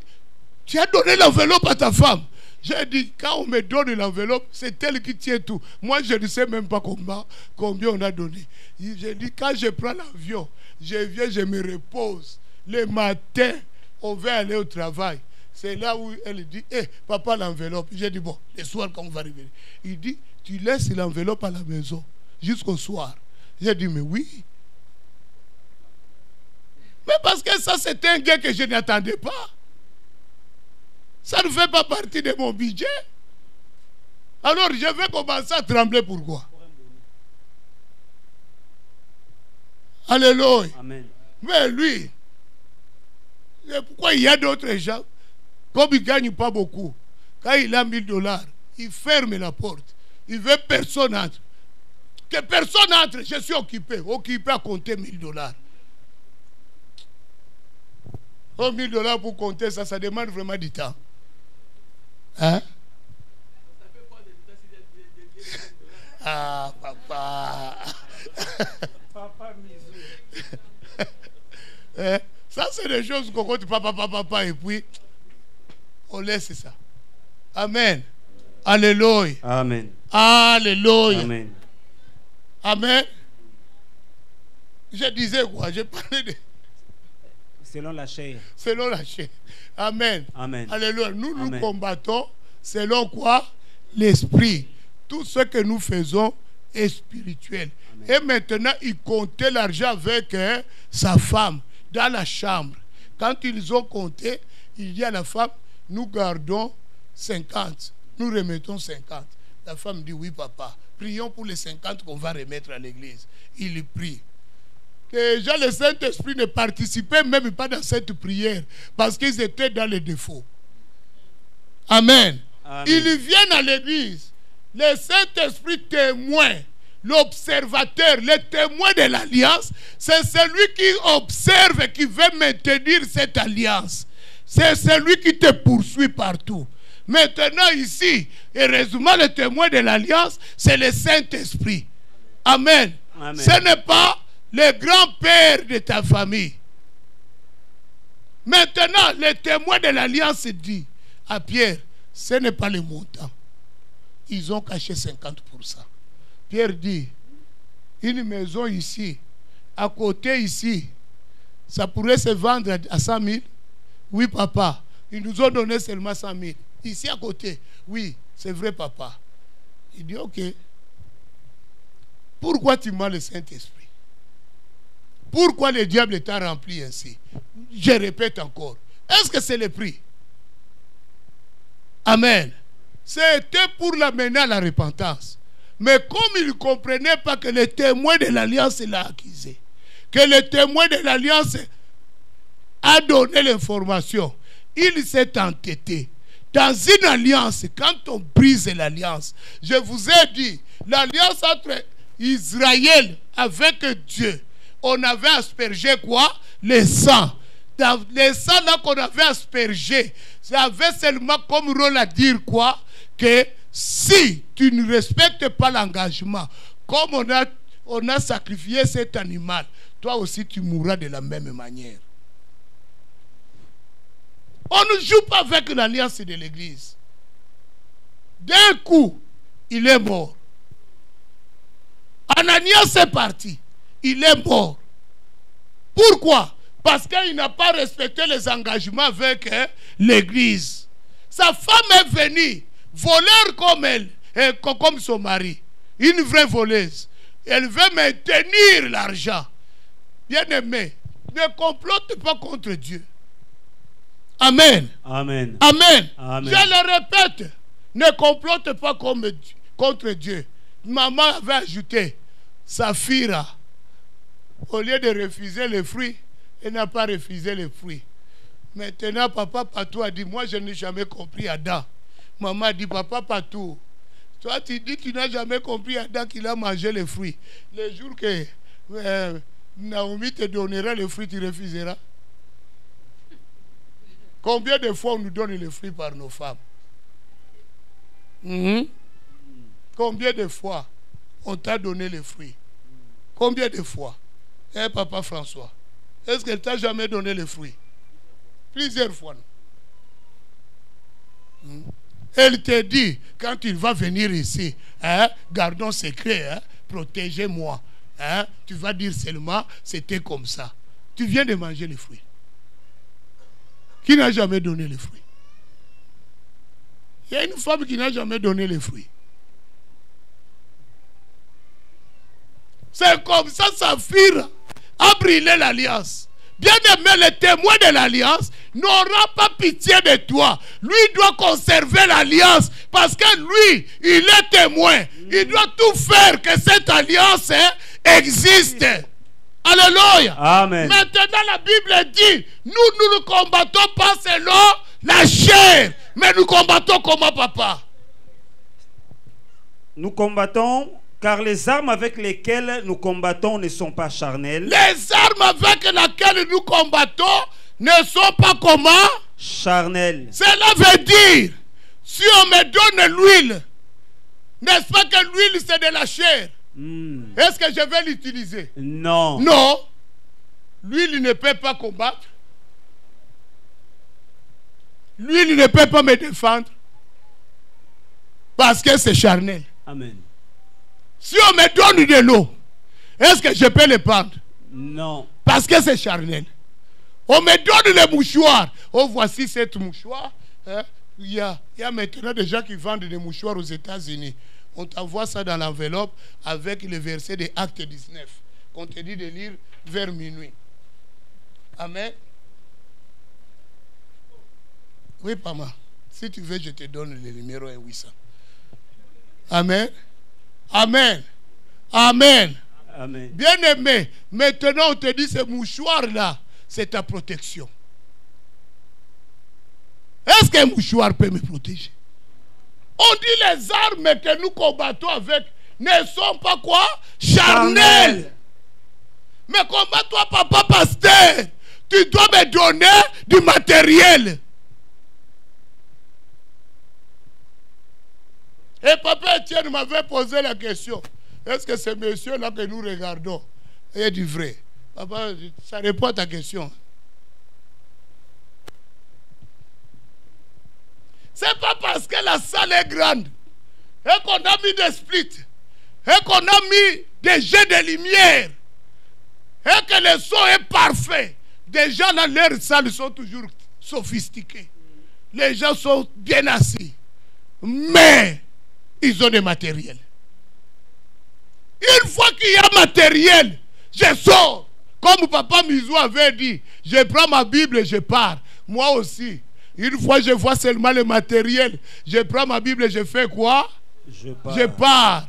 tu as donné l'enveloppe à ta femme. J'ai dit, quand on me donne l'enveloppe, c'est elle qui tient tout. Moi je ne sais même pas combien on a donné. J'ai dit, quand je prends l'avion, je viens, je me repose. Le matin, on va aller au travail. C'est là où elle dit, hé, papa, l'enveloppe. J'ai dit, bon, le soir quand on va revenir. Il dit, tu laisses l'enveloppe à la maison jusqu'au soir. J'ai dit, mais oui. Mais parce que ça, c'était un gain que je n'attendais pas. Ça ne fait pas partie de mon budget. Alors, je vais commencer à trembler. Pourquoi? Alléluia. Amen. Mais lui, pourquoi il y a d'autres gens, comme il ne gagne pas beaucoup, quand il a $1000, il ferme la porte. Il veut personne entre. Que personne entre, je suis occupé à compter $1000. Oh, $1000 pour compter, ça demande vraiment du temps. Hein? Ah, papa. Papa Ça, c'est des choses qu'on compte papa, et puis on laisse ça. Amen. Alléluia. Amen. Alléluia. Amen. Amen. Je disais quoi? Je parlais de... Selon la chair. Selon la chair. Amen. Amen. Alléluia. Nous Amen. nous combattons selon quoi? L'esprit. Tout ce que nous faisons est spirituel. Amen. Et maintenant, il comptait l'argent avec sa femme dans la chambre. Quand ils ont compté, il dit à la femme, nous gardons 50. Nous remettons 50. La femme dit, oui papa, prions pour les 50 qu'on va remettre à l'église. Il prie. Déjà, le Saint-Esprit ne participait même pas dans cette prière parce qu'ils étaient dans les défauts. Amen. Amen. Ils viennent à l'église. Le Saint-Esprit témoin, l'observateur, le témoin de l'alliance, c'est celui qui observe et qui veut maintenir cette alliance. C'est celui qui te poursuit partout. Maintenant ici, heureusement, le témoin de l'alliance, c'est le Saint-Esprit. Amen. Amen. Ce n'est pas le grand-père de ta famille. Maintenant, le témoin de l'alliance dit à Pierre, ce n'est pas le montant. Ils ont caché 50%. Pierre dit, une maison ici, à côté ici, ça pourrait se vendre à 100 000. Oui, papa. Ils nous ont donné seulement 100 000. Ici à côté, oui, c'est vrai, papa. Il dit, ok. Pourquoi tu mens le Saint-Esprit? Pourquoi le diable t'a rempli ainsi? Je répète encore. Est-ce que c'est le prix? Amen. C'était pour l'amener à la repentance. Mais comme il ne comprenait pas que le témoin de l'alliance l'a accusé, que le témoin de l'alliance a donné l'information, il s'est entêté. Dans une alliance, quand on brise l'alliance, je vous ai dit, l'alliance entre Israël avec Dieu, on avait aspergé quoi? Le sang. Dans le sang là qu'on avait aspergé, ça avait seulement comme rôle à dire quoi? Que si tu ne respectes pas l'engagement, comme on a sacrifié cet animal, toi aussi tu mourras de la même manière. On ne joue pas avec l'alliance de l'église. D'un coup, il est mort. Ananias est parti. Il est mort. Pourquoi? Parce qu'il n'a pas respecté les engagements avec l'église. Sa femme est venue, voleur comme elle, comme son mari. Une vraie voleuse. Elle veut maintenir l'argent. Bien-aimé, ne complote pas contre Dieu. Amen. Amen. Amen. Amen. Je le répète. Ne complote pas contre Dieu. Maman avait ajouté, Saphira, au lieu de refuser les fruits, elle n'a pas refusé les fruits. Maintenant, papa Patou a dit, moi je n'ai jamais compris Adam. Maman a dit, papa Patou, toi tu dis que tu n'as jamais compris Adam qu'il a mangé les fruits. Le jour que Naomi te donnera les fruits, tu refuseras. Combien de fois on nous donne les fruits par nos femmes? Combien de fois on t'a donné les fruits? Combien de fois? Papa François, est-ce qu'elle t'a jamais donné les fruits? Plusieurs fois. Elle te dit, quand il va venir ici, gardons secret, protégez-moi. Tu vas dire seulement, c'était comme ça. Tu viens de manger les fruits. Qui n'a jamais donné les fruits? Il y a une femme qui n'a jamais donné les fruits. C'est comme ça, Saphir a brûlé l'alliance. Bien aimé, le témoin de l'alliance n'aura pas pitié de toi. Lui doit conserver l'alliance parce que lui, il est témoin. Il doit tout faire que cette alliance existe. Alléluia. Amen. Maintenant, la Bible dit, nous ne combattons pas selon la chair, mais nous combattons comment, papa? Nous combattons car les armes avec lesquelles nous combattons ne sont pas charnelles. Les armes avec lesquelles nous combattons ne sont pas comment? Charnelles. Cela veut dire, si on me donne l'huile, n'est-ce pas que l'huile c'est de la chair? Est-ce que je vais l'utiliser? Non. Non. L'huile ne peut pas combattre. L'huile ne peut pas me défendre. Parce que c'est charnel. Amen. Si on me donne de l'eau, est-ce que je peux le prendre? Non. Parce que c'est charnel. On me donne les mouchoirs. Oh, voici cette mouchoir. Il y a maintenant des gens qui vendent des mouchoirs aux États-Unis. On t'envoie ça dans l'enveloppe avec le verset de Acte 19. Qu'on te dit de lire vers minuit. Amen. Oui, Pama. Si tu veux, je te donne le numéro 1800. Amen. Amen. Amen. Amen. Bien aimé, maintenant on te dit ce mouchoir-là, c'est ta protection. Est-ce qu'un mouchoir peut me protéger? On dit les armes que nous combattons avec ne sont pas quoi? Charnelles. Mais comment toi, papa pasteur, tu dois me donner du matériel? Et papa Etienne m'avait posé la question. Est-ce que ce monsieur-là que nous regardons est du vrai? Papa, ça répond à ta question. C'est pas parce que la salle est grande et qu'on a mis des splits et qu'on a mis des jets de lumière et que le son est parfait. Les gens dans leur salle sont toujours sophistiqués. Les gens sont bien assis. Mais ils ont des matériels. Une fois qu'il y a matériel, je sors. Comme papa Mizou avait dit, je prends ma Bible et je pars. Moi aussi. Une fois je vois seulement le matériel, je prends ma Bible et je fais quoi? Je pars.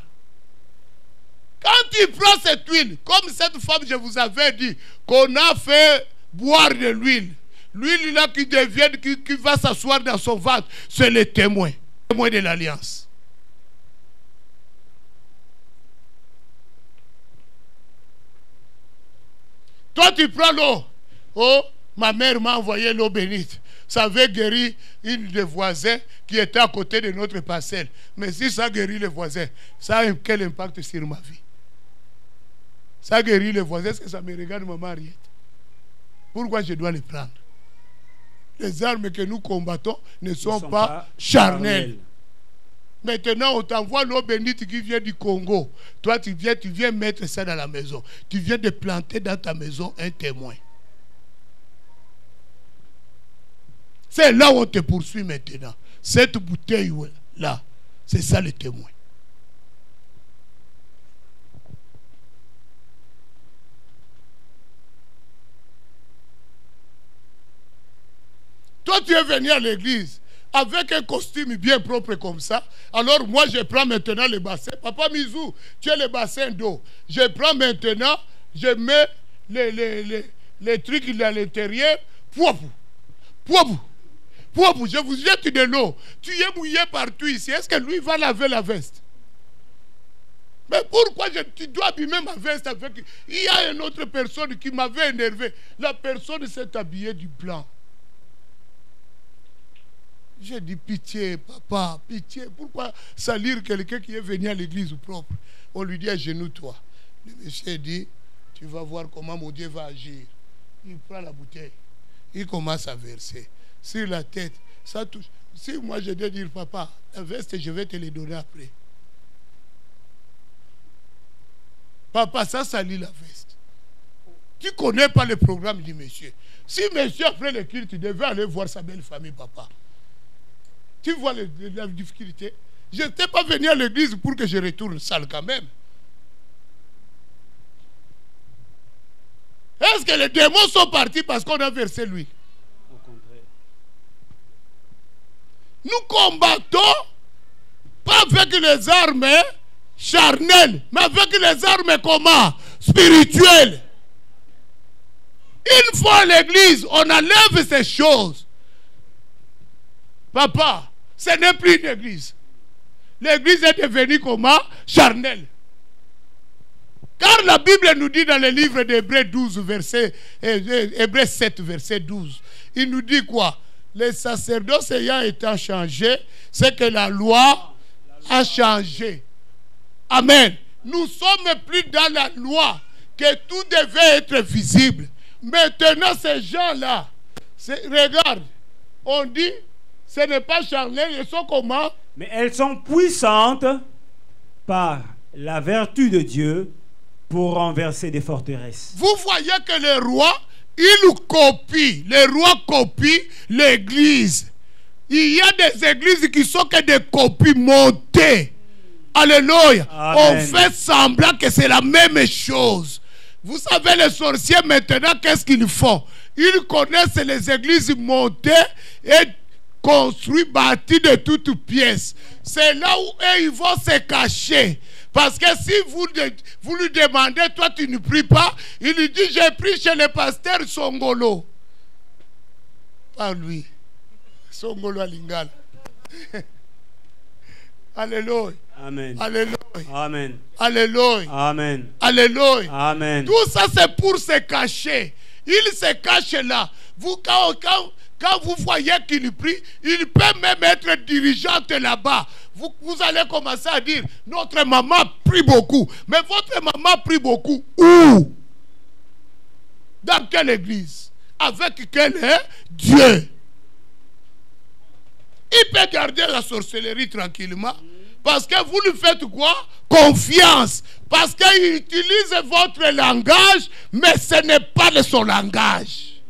Quand tu prends cette huile, comme cette femme, je vous avais dit, qu'on a fait boire de l'huile. L'huile là qui devient, qui va s'asseoir dans son ventre, c'est le témoin. Le témoin de l'alliance. Toi, tu prends l'eau. Oh, ma mère m'a envoyé l'eau bénite. Ça avait guéri une des voisins qui était à côté de notre parcelle. Mais si ça guérit les voisins, ça a quel impact sur ma vie? Ça guérit les voisins. Est-ce que ça me regarde, maman Ariette? Pourquoi je dois les prendre? Les armes que nous combattons ne sont pas charnelles. Maintenant, on t'envoie l'eau bénite qui vient du Congo. Toi, tu viens mettre ça dans la maison. Tu viens de planter dans ta maison un témoin. C'est là où on te poursuit maintenant. Cette bouteille-là, c'est ça le témoin. Toi, tu es venu à l'église avec un costume bien propre comme ça. Alors moi, je prends maintenant le bassin. Papa Mizou, tu as le bassin d'eau. Je prends maintenant, je mets les trucs à l'intérieur. Je vous jette de l'eau. Tu es mouillé partout ici. Est-ce que lui va laver la veste? Mais pourquoi tu dois abîmer ma veste avec... Il y a une autre personne qui m'avait énervé. La personne s'est habillée du blanc. J'ai dit pitié, papa, pitié. Pourquoi salir quelqu'un qui est venu à l'église propre? On lui dit agenouille-toi. Le monsieur dit, tu vas voir comment mon Dieu va agir. Il prend la bouteille. Il commence à verser. Sur la tête, ça touche. Si moi je dois dire, papa, la veste, je vais te les donner après. Papa, ça salit la veste. Tu ne connais pas le programme du monsieur. Si monsieur, après le culte, tu devais aller voir sa belle famille, papa. Tu vois la difficulté. Je n'étais pas venu à l'église pour que je retourne sale quand même. Est-ce que les démons sont partis parce qu'on a versé l'huile? Au contraire. Nous combattons pas avec les armes charnelles, mais avec les armes comment? Spirituelles. Une fois à l'église, on enlève ces choses. Papa, ce n'est plus une église. L'église est devenue comment? Charnelle. Car la Bible nous dit dans le livre d'Hébreux 12, Hébreux 7, verset 12, il nous dit quoi? Les sacerdoces ayant été changés, c'est que la loi a changé. Amen. Nous ne sommes plus dans la loi que tout devait être visible. Maintenant, ces gens-là, regarde, on dit, ce n'est pas charnel, ils sont comment? Mais elles sont puissantes par la vertu de Dieu pour renverser des forteresses. Vous voyez que le roi, il copie. Le roi copie l'église. Il y a des églises qui sont que des copies montées. Alléluia. On fait semblant que c'est la même chose. Vous savez, les sorciers maintenant, qu'est-ce qu'ils font? Ils connaissent les églises montées et construites, bâties de toutes pièces. C'est là où ils vont se cacher. Parce que si vous lui demandez, toi tu ne pries pas, il lui dit, j'ai pris chez le pasteur Songolo. Pas lui. Songolo à Lingala. Alléluia. Amen. Alléluia. Amen. Alléluia. Amen. Alléluia. Amen. Tout ça c'est pour se cacher. Il se cache là. Quand vous voyez qu'il prie, il peut même être dirigeante là-bas. Vous allez commencer à dire, notre maman prie beaucoup. Mais votre maman prie beaucoup où? Dans quelle église? Avec quel Dieu? Il peut garder la sorcellerie tranquillement. Parce que vous lui faites quoi? Confiance. Parce qu'il utilise votre langage, mais ce n'est pas de son langage.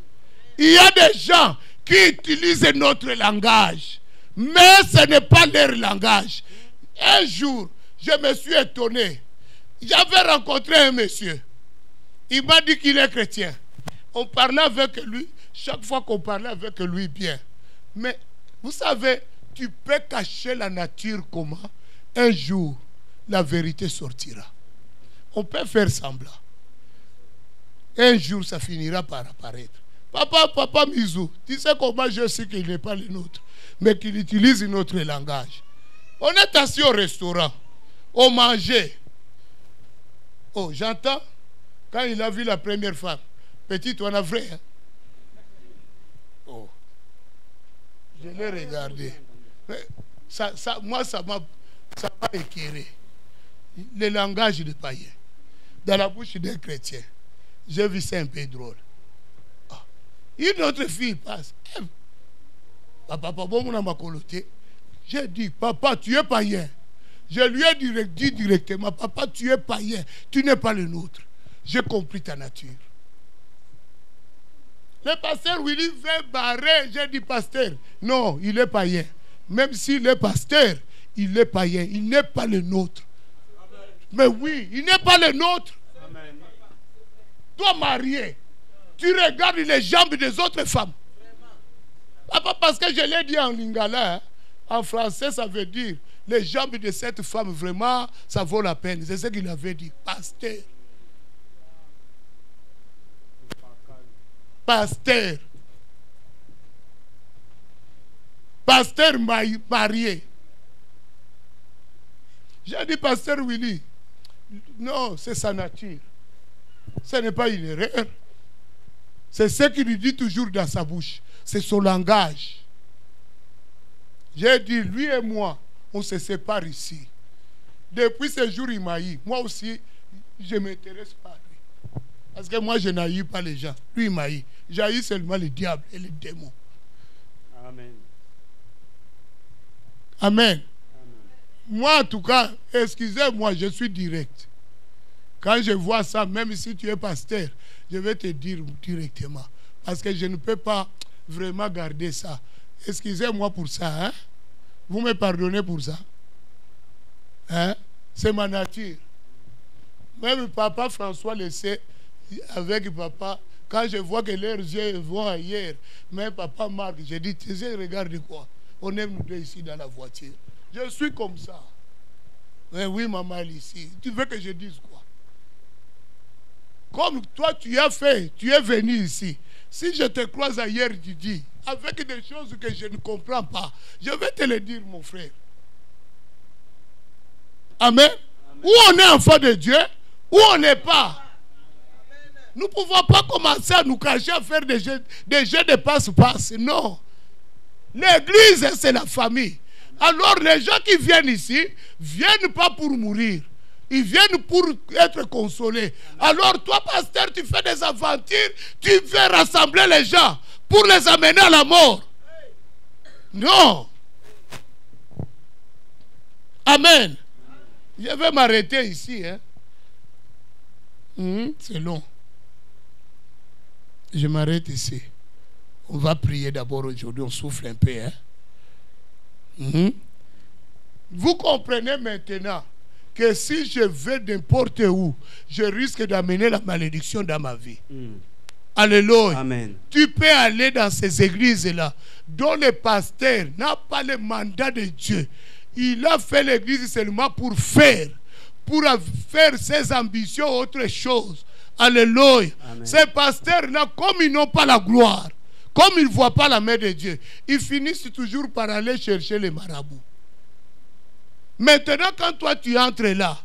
Il y a des gens qui utilisent notre langage, mais ce n'est pas leur langage. Un jour, je me suis étonné. J'avais rencontré un monsieur. Il m'a dit qu'il est chrétien. On parlait avec lui. Chaque fois qu'on parlait avec lui, bien. Mais vous savez, tu peux cacher la nature comment? Un jour, la vérité sortira. On peut faire semblant. Un jour, ça finira par apparaître. Papa Mizou, tu sais comment je sais qu'il n'est pas le nôtre, mais qu'il utilise notre langage. On est assis au restaurant, on mangeait. Oh, j'entends, quand il a vu la première femme, petite, on a vrai. Hein? Oh, je l'ai regardé. Moi, ça m'a éclairé. Le langage des païens, dans la bouche des chrétiens, j'ai vu ça un peu drôle. Une autre fille passe. Papa, j'ai dit, papa, tu es païen. Je lui ai dit directement, papa, tu es païen. Tu n'es pas le nôtre. J'ai compris ta nature. Le pasteur Willy veut barrer. J'ai dit, pasteur, non, il est païen. Même s'il est pasteur, il est païen. Il n'est pas le nôtre. Mais oui, il n'est pas le nôtre. Amen. Toi, marié, tu regardes les jambes des autres femmes. Papa, parce que je l'ai dit en lingala, hein. En français, ça veut dire les jambes de cette femme, vraiment, ça vaut la peine. C'est ce qu'il avait dit. Pasteur. Pasteur. Pasteur marié. J'ai dit, pasteur Willy, non, c'est sa nature. Ce n'est pas une erreur. C'est ce qu'il lui dit toujours dans sa bouche. C'est son langage. J'ai dit, lui et moi, on se sépare ici. Depuis ce jour, il m'a eu. Moi aussi, je ne m'intéresse pas à lui. Parce que moi, je n'haïs pas les gens. Lui, il m'a eu. J'haïs seulement le diable et les démons. Amen. Amen. Moi, en tout cas, excusez-moi, je suis direct. Quand je vois ça, même si tu es pasteur, je vais te dire directement. Parce que je ne peux pas vraiment garder ça. Excusez-moi pour ça. Hein? Vous me pardonnez pour ça. Hein? C'est ma nature. Même papa François le sait, avec papa, quand je vois que leurs yeux vont ailleurs, même papa Marc, je dis, tu sais, regarde quoi? On aime nous deux ici dans la voiture. Je suis comme ça. Mais oui, maman, ici. Tu veux que je dise quoi? Comme toi, tu as fait, tu es venu ici. Si je te croise ailleurs, tu dis, avec des choses que je ne comprends pas, je vais te le dire, mon frère. Amen. Ou on est enfant de Dieu, ou on n'est pas. Nous ne pouvons pas commencer à nous cacher, à faire des jeux de passe-passe. Non. L'église, c'est la famille. Alors les gens qui viennent ici, viennent pas pour mourir. Ils viennent pour être consolés. Alors toi, pasteur, tu fais des aventures, tu veux rassembler les gens pour les amener à la mort. Non. Amen. Je vais m'arrêter ici. Hein. C'est long. Je m'arrête ici. On va prier d'abord aujourd'hui. On souffle un peu. Hein. Vous comprenez maintenant que si je vais n'importe où, je risque d'amener la malédiction dans ma vie. Alléluia. Amen. Tu peux aller dans ces églises-là, dont le pasteur n'a pas le mandat de Dieu. Il a fait l'église seulement pour faire ses ambitions autre chose. Alléluia. Ces pasteurs-là, comme ils n'ont pas la gloire, comme ils ne voient pas la main de Dieu, ils finissent toujours par aller chercher les marabouts. Maintenant, quand toi tu entres là,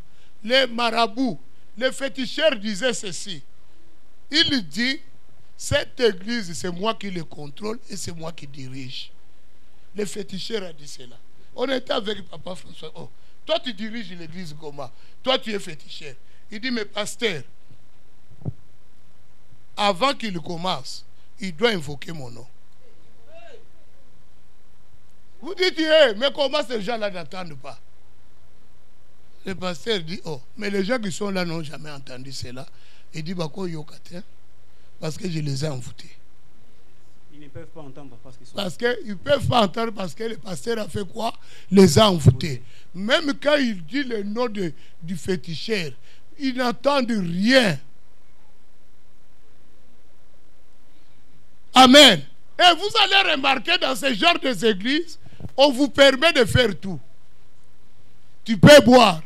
les marabouts, les féticheurs disaient ceci. Il dit, cette église, c'est moi qui le contrôle et c'est moi qui dirige. Le féticheur a dit cela. On était avec papa François. Oh, toi tu diriges l'église comment? Toi tu es féticheur. Il dit, mais pasteur, avant qu'il commence, il doit invoquer mon nom. Vous dites, hey, mais comment ces gens-là n'entendent pas? Le pasteur dit, oh, mais les gens qui sont là n'ont jamais entendu cela. Il dit, parce que je les ai envoûtés. Ils ne peuvent pas entendre parce qu'ils sont... Parce qu'ils ne peuvent pas entendre parce que le pasteur a fait quoi? Les a envoûtés. Même quand il dit le nom du féticheur, ils n'entendent rien. Amen. Et vous allez remarquer dans ce genre d'église, on vous permet de faire tout. Tu peux boire.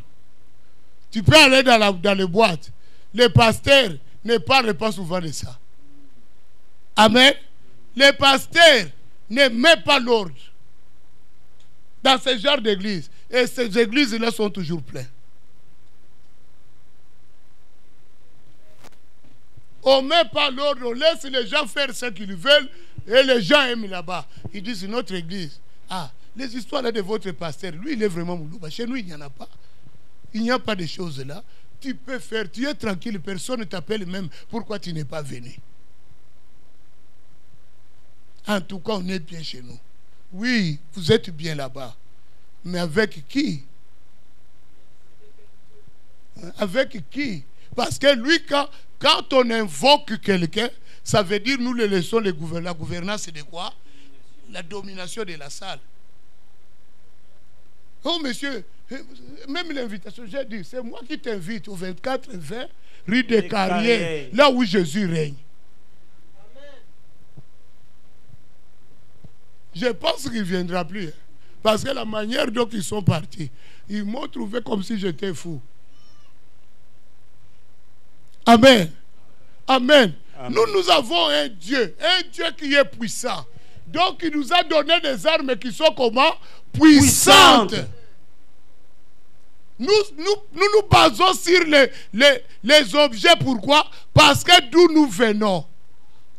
Tu peux aller dans les boîtes. Les pasteurs ne parlent pas souvent de ça. Amen. Les pasteurs ne mettent pas l'ordre dans ce genre d'église. Et ces églises-là sont toujours pleines. On ne met pas l'ordre, on laisse les gens faire ce qu'ils veulent et les gens aiment là-bas. Ils disent, c'est notre église. Ah, les histoires là de votre pasteur, lui, il est vraiment moulouba. Chez nous, il n'y en a pas. Il n'y a pas de choses là. Tu peux faire, tu es tranquille, personne ne t'appelle même. Pourquoi tu n'es pas venu? En tout cas, on est bien chez nous. Oui, vous êtes bien là-bas. Mais avec qui? Avec qui? Parce que lui, quand on invoque quelqu'un, ça veut dire nous le laissons la gouvernance, c'est de quoi? La domination de la salle. Oh monsieur, même l'invitation, j'ai dit, c'est moi qui t'invite au 24-20 rue des Carrières, là où Jésus règne. Je pense qu'il ne viendra plus. Parce que la manière dont ils sont partis, ils m'ont trouvé comme si j'étais fou. Amen. Amen. Amen. Nous avons un Dieu qui est puissant. Donc il nous a donné des armes qui sont comment? Puissantes. Nous basons sur les objets. Pourquoi? Parce que d'où nous venons,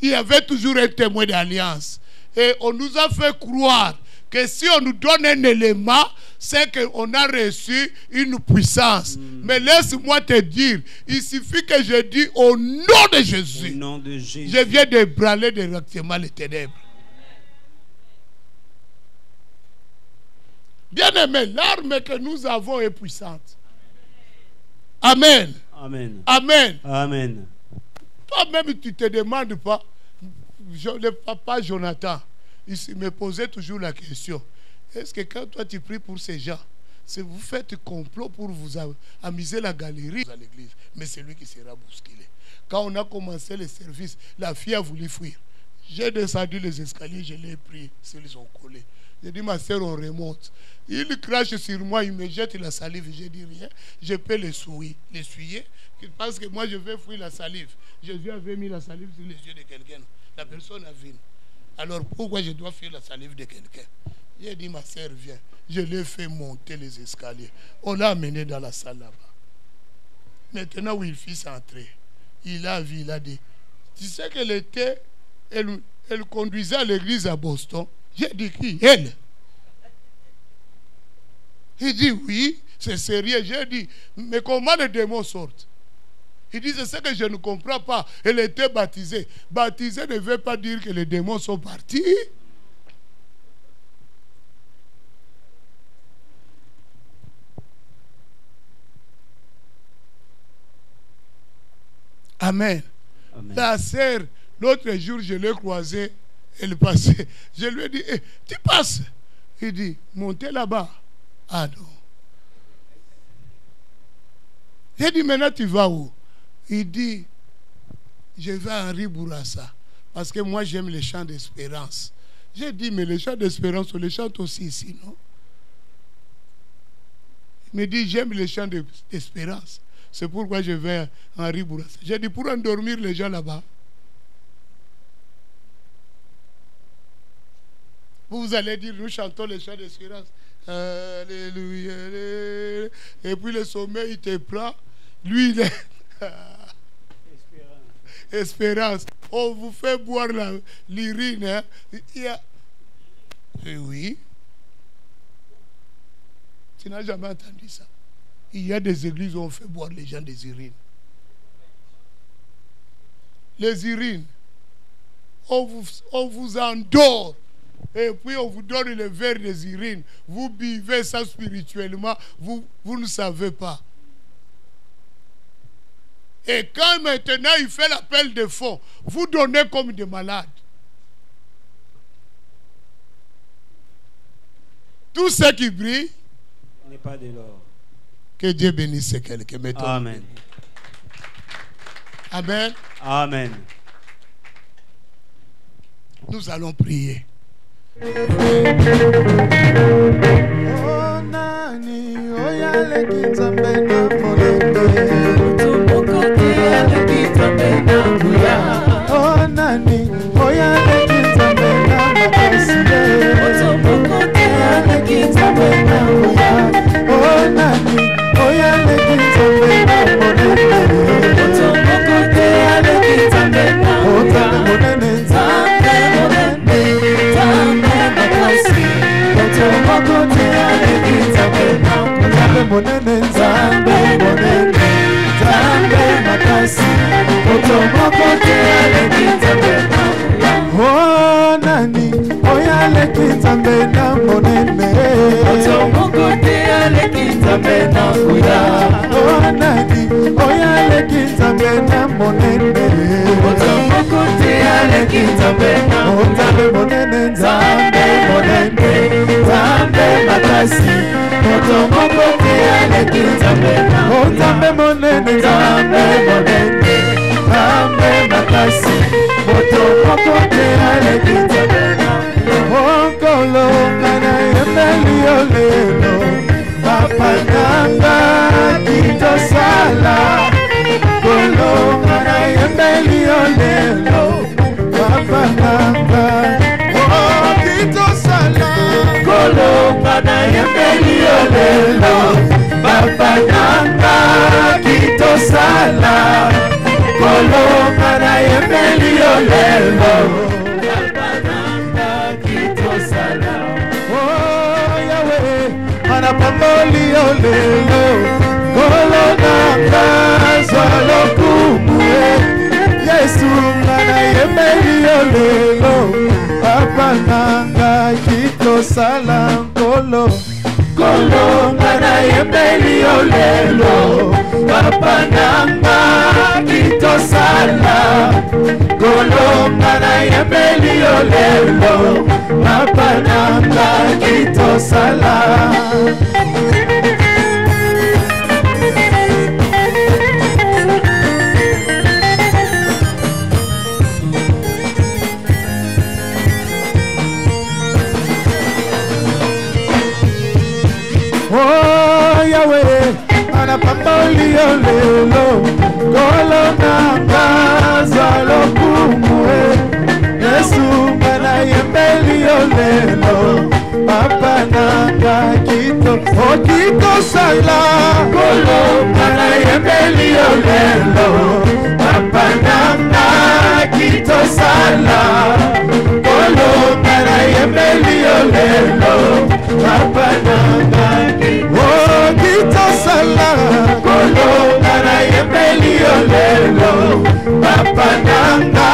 il y avait toujours un témoin d'alliance. Et on nous a fait croire que si on nous donne un élément, c'est qu'on a reçu une puissance. Mais laisse-moi te dire, il suffit que je dise au nom de Jésus. Au nom de Jésus. Je viens d'ébranler directement les ténèbres. Bien-aimé, l'arme que nous avons est puissante. Amen. Amen. Amen. Amen. Toi-même, tu ne te demandes pas. Le papa Jonathan, il me posait toujours la question. Est-ce que quand toi tu pries pour ces gens, c'est vous faites complot pour vous amuser la galerie à l'église, mais c'est lui qui sera bousculé. Quand on a commencé le service, la fille a voulu fuir. J'ai descendu les escaliers, je l'ai pris, ils ont collé. J'ai dit, ma soeur, on remonte. Il crache sur moi, il me jette la salive. J'ai dit rien, je peux l'essuyer. Parce que moi, je vais fuir la salive. Jésus avait mis la salive sur les yeux de quelqu'un. La personne a vu. Alors, pourquoi je dois fuir la salive de quelqu'un? J'ai dit, ma soeur, viens. Je l'ai fait monter les escaliers. On l'a amené dans la salle là-bas. Maintenant, où il fit s'entrer, il a vu, il a dit, tu sais qu'elle était, elle conduisait à l'église à Boston. J'ai dit, qui? Elle. Il dit, oui, c'est sérieux. J'ai dit, mais comment les démons sortent? Il dit, c'est ce que je ne comprends pas. Elle était baptisée. Baptisée ne veut pas dire que les démons sont partis. Amen. Amen. La sœur, l'autre jour, je l'ai croisée. Elle passait. Je lui ai dit, hey, tu passes. Il dit, montez là-bas. Ah non. J'ai dit, maintenant tu vas où? Il dit, je vais à Henri Bourassa. Parce que moi j'aime les chants d'espérance. J'ai dit, mais les chants d'espérance, on les chante aussi ici, non? Il me dit, j'aime les chants d'espérance. C'est pourquoi je vais à Henri Bourassa. J'ai dit, pour endormir les gens là-bas. Vous allez dire, nous chantons les chants d'espérance. Alléluia. Et puis le sommeil, il te prend. Lui, il est... Espérance. On vous fait boire l'urine. Hein? Oui. Tu n'as jamais entendu ça. Il y a des églises où on fait boire les gens des urines. Les urines. On vous endort. Et puis on vous donne le verre des urines. Vous buvez ça spirituellement. Vous ne savez pas. Et quand maintenant il fait l'appel de fonds, vous donnez comme des malades. Tout ce qui brille n'est pas de l'or. Que Dieu bénisse quelqu'un. Amen. Amen. Amen. Nous allons prier. Oh nani oyale kinzambe na molende tumokote ale kinzambe na kuya oh nani oyale kinzambe na makasiye tumokote ale kinzambe na kuya oh nani oyale kinzambe na molende tumokote ale kinzambe na kuya molende zambe Otomokote ale kinzambe na kuya monene nzambe monene nzambe makasi otomokote ale kinzambe na kuya oh nani oyale kinzambe na monene otomokote ale kinzambe na kuya oh nani oyale kinzambe na monene otomokote ale kinzambe na nzambe monene nzambe monene nzambe makasi otomokote ale kinzambe na nzambe monene nzambe monene nzambe makasi otomokote ale kinzambe na lelo Apananga kitosala Oh Yahweh Anapamboli yo lelo Kolo nanga Zwalokumu Yesu Ngana yemeli yo lelo Apananga kitosala Kolo Kolo Ngana yemeli yo lelo Apananga kitosala Kolo Ngana yemeli yo lelo Apananga kitosala Oh Yahweh, anapamboli yo lelo, kolo nanga zalokumwe. Yesu mana yembeli yo lelo, papa nanga kito, oh kito sala. Kolo mana yembeli yo lelo, papa nanga kito sala. Kolo mana yembeli yo lelo, papa nanga. Oh, Kito Sala, Kolo Nana Yembeli Olelo, Papa Nanga,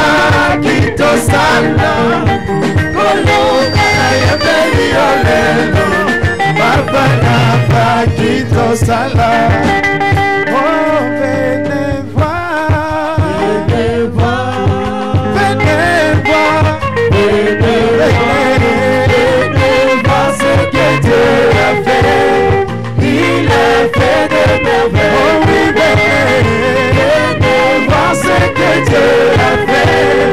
Kito Sala, Kolo Nana Yembeli Olelo, Papa Nanga, Kito Sala. Oh, venez voir, venez voir, venez voir, venez voir ce que Dieu a fait. Il a fait de merveilles. Oh oui, venez voir ce que Dieu a fait.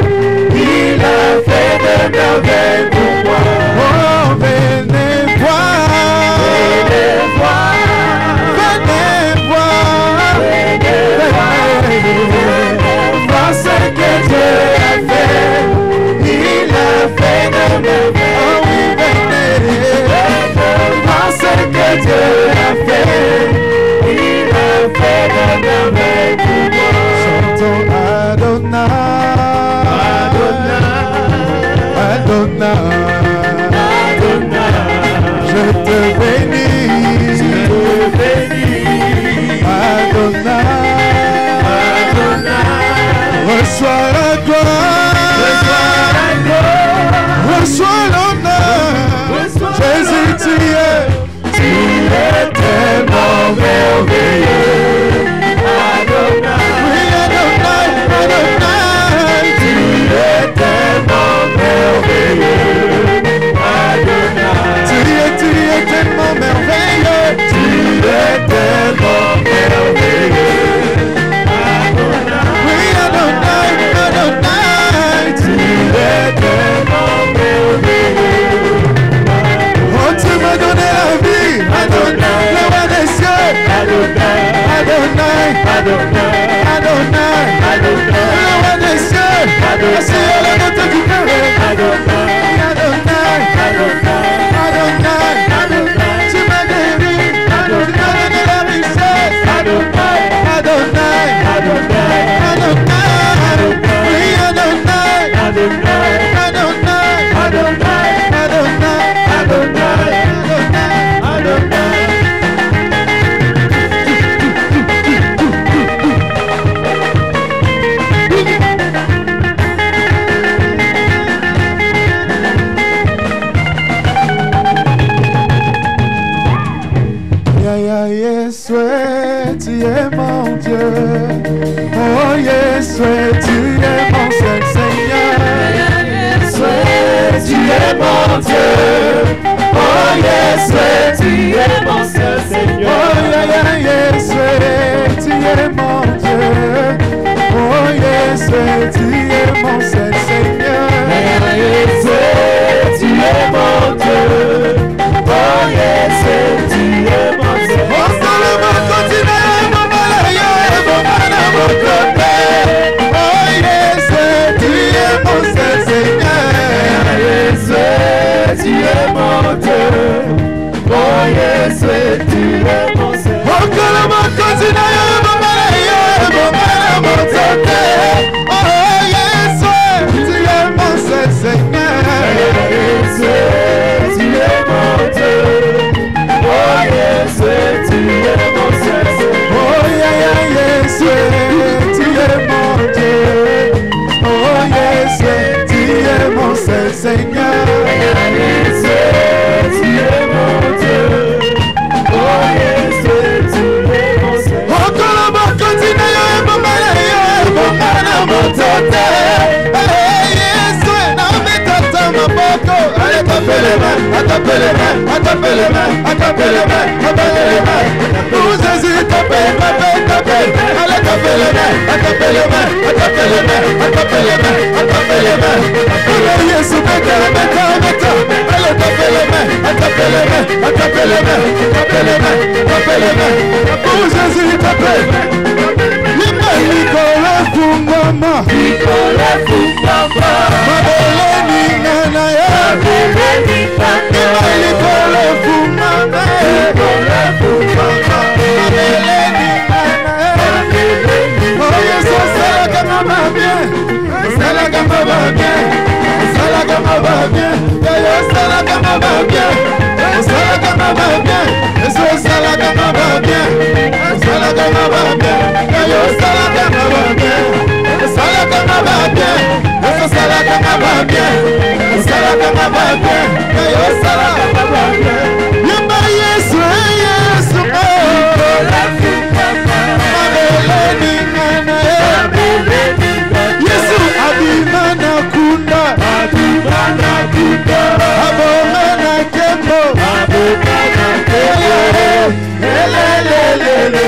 Il a fait de merveilles pour moi. Oh, venez voir. Venez voir. Venez voir. Venez voir ce que Dieu a fait. Il a fait de merveilles. Oh oui, venez voir ce que Dieu a fait. Il a fait de merveilles pour moi. Chantons Adonai, Adonai, Adonai, je te bénis, Adonai, Adonai, reçois la gloire, reçois l'honneur, Jésus tu es tellement merveilleux. Adonai, oui Adonai, Adonai, tu es tellement merveilleux. Adonai, tu es tellement merveilleux. Tu es tellement merveilleux. Adonai, oui Adonai, Adonai, tu es tellement merveilleux. Oh, tu m'as donné la vie. Adonai, le roi des cieux. Adonai, Adonai, Adonai, Adonai, Adonai, le roi des cieux. Adonai, la montée du père. Adonai, Adonai, Adonai, Adonai, Adonai, tu m'as guéri. Adonai, tu m'as donné la richesse. Adonai, Adonai, Adonai, Adonai, oui Adonai, Adonai, Adonai, Adonai, Adonai, Adonai, Adonai. Yeshua, tu es mon Dieu. Oh Yeshua, tu es mon seul Seigneur. Yeshua, tu es mon Dieu. Oh Yeshua, tu es mon seul Seigneur. Oh Yeshua, tu es mon Dieu. Oh Yeshua, tu es mon seul Seigneur. Yeshua, tu es mon Dieu. Oh Yeshua, tu es mon Dieu. Oh Salomon, continue, mon malheur, mon malheur, mon côté. Oh Yeshua, tu es mon seul Seigneur. Yeshua, tu es mon Dieu. Oh Yeshua, tapez les mains, tapez les mains, tapez les mains, tapez les mains. Pour Jésus, tapez, tapez, tapez. Allez, tapez les mains, tapez les mains, tapez les mains, tapez les mains, tapez les mains. Pour Jésus, mettez, mettez, mettez. Allez, tapez les mains, tapez les mains, tapez les mains, tapez les mains, tapez les mains. Pour Jésus, tapez. Nicolas Fungama, Nicolas Fungama, Mabeleni Nana ya, Mabeleni Nana ya, Nicolas Fungama, Nicolas Fungama, Mabeleni Nana ya, oh Yesus salagama va bien, salagama va bien, salagama va bien, Yesus salagama va bien, salagama va bien, Yesus salagama va bien, salagama va bien. Salagama va bien, salagama va bien, salagama va bien, salagama va bien, salagama va bien. Yamba Yesu, Yesu, Mabeleni Nana, Yesu abimana kunda, abimana kunda, abomana kembo, abomana kembo, lelelelele.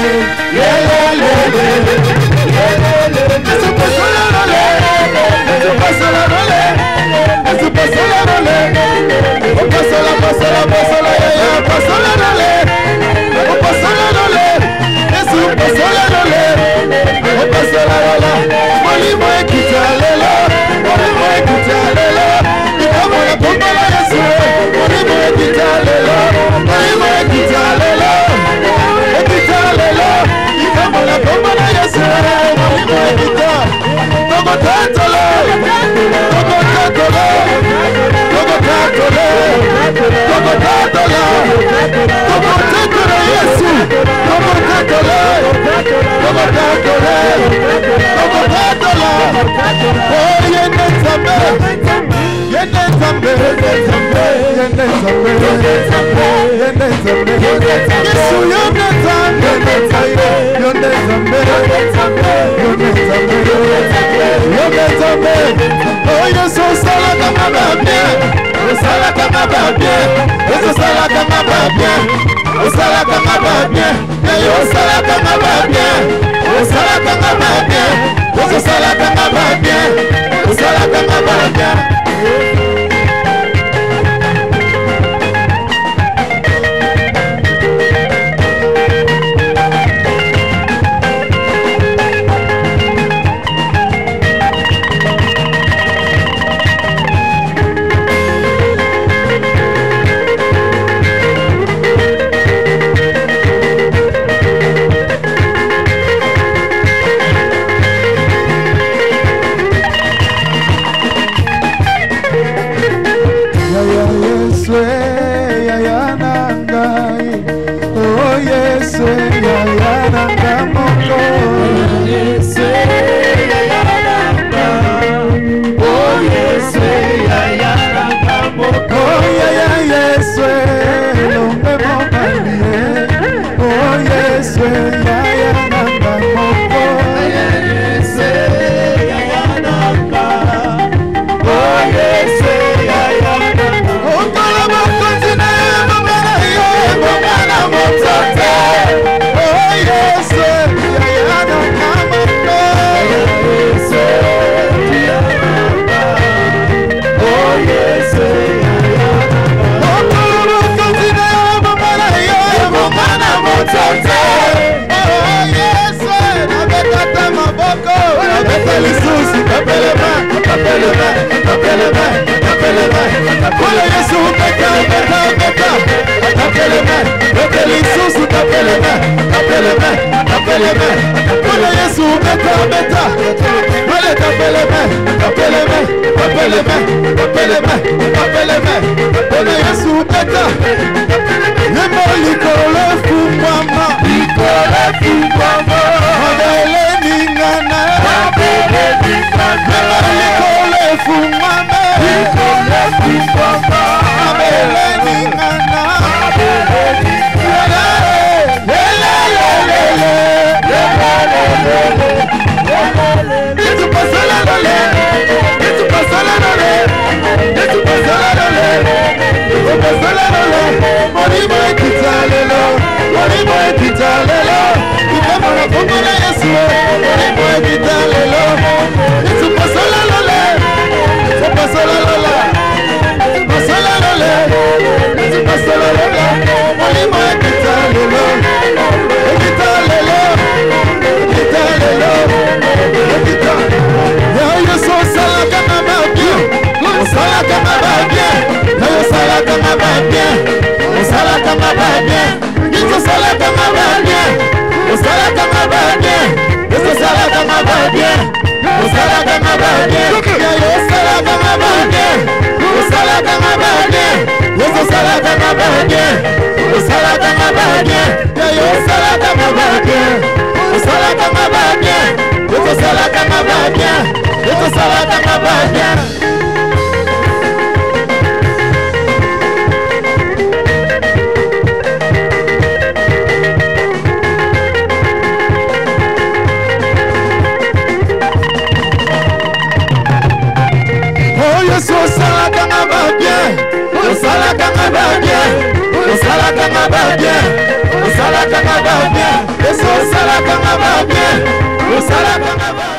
Salakama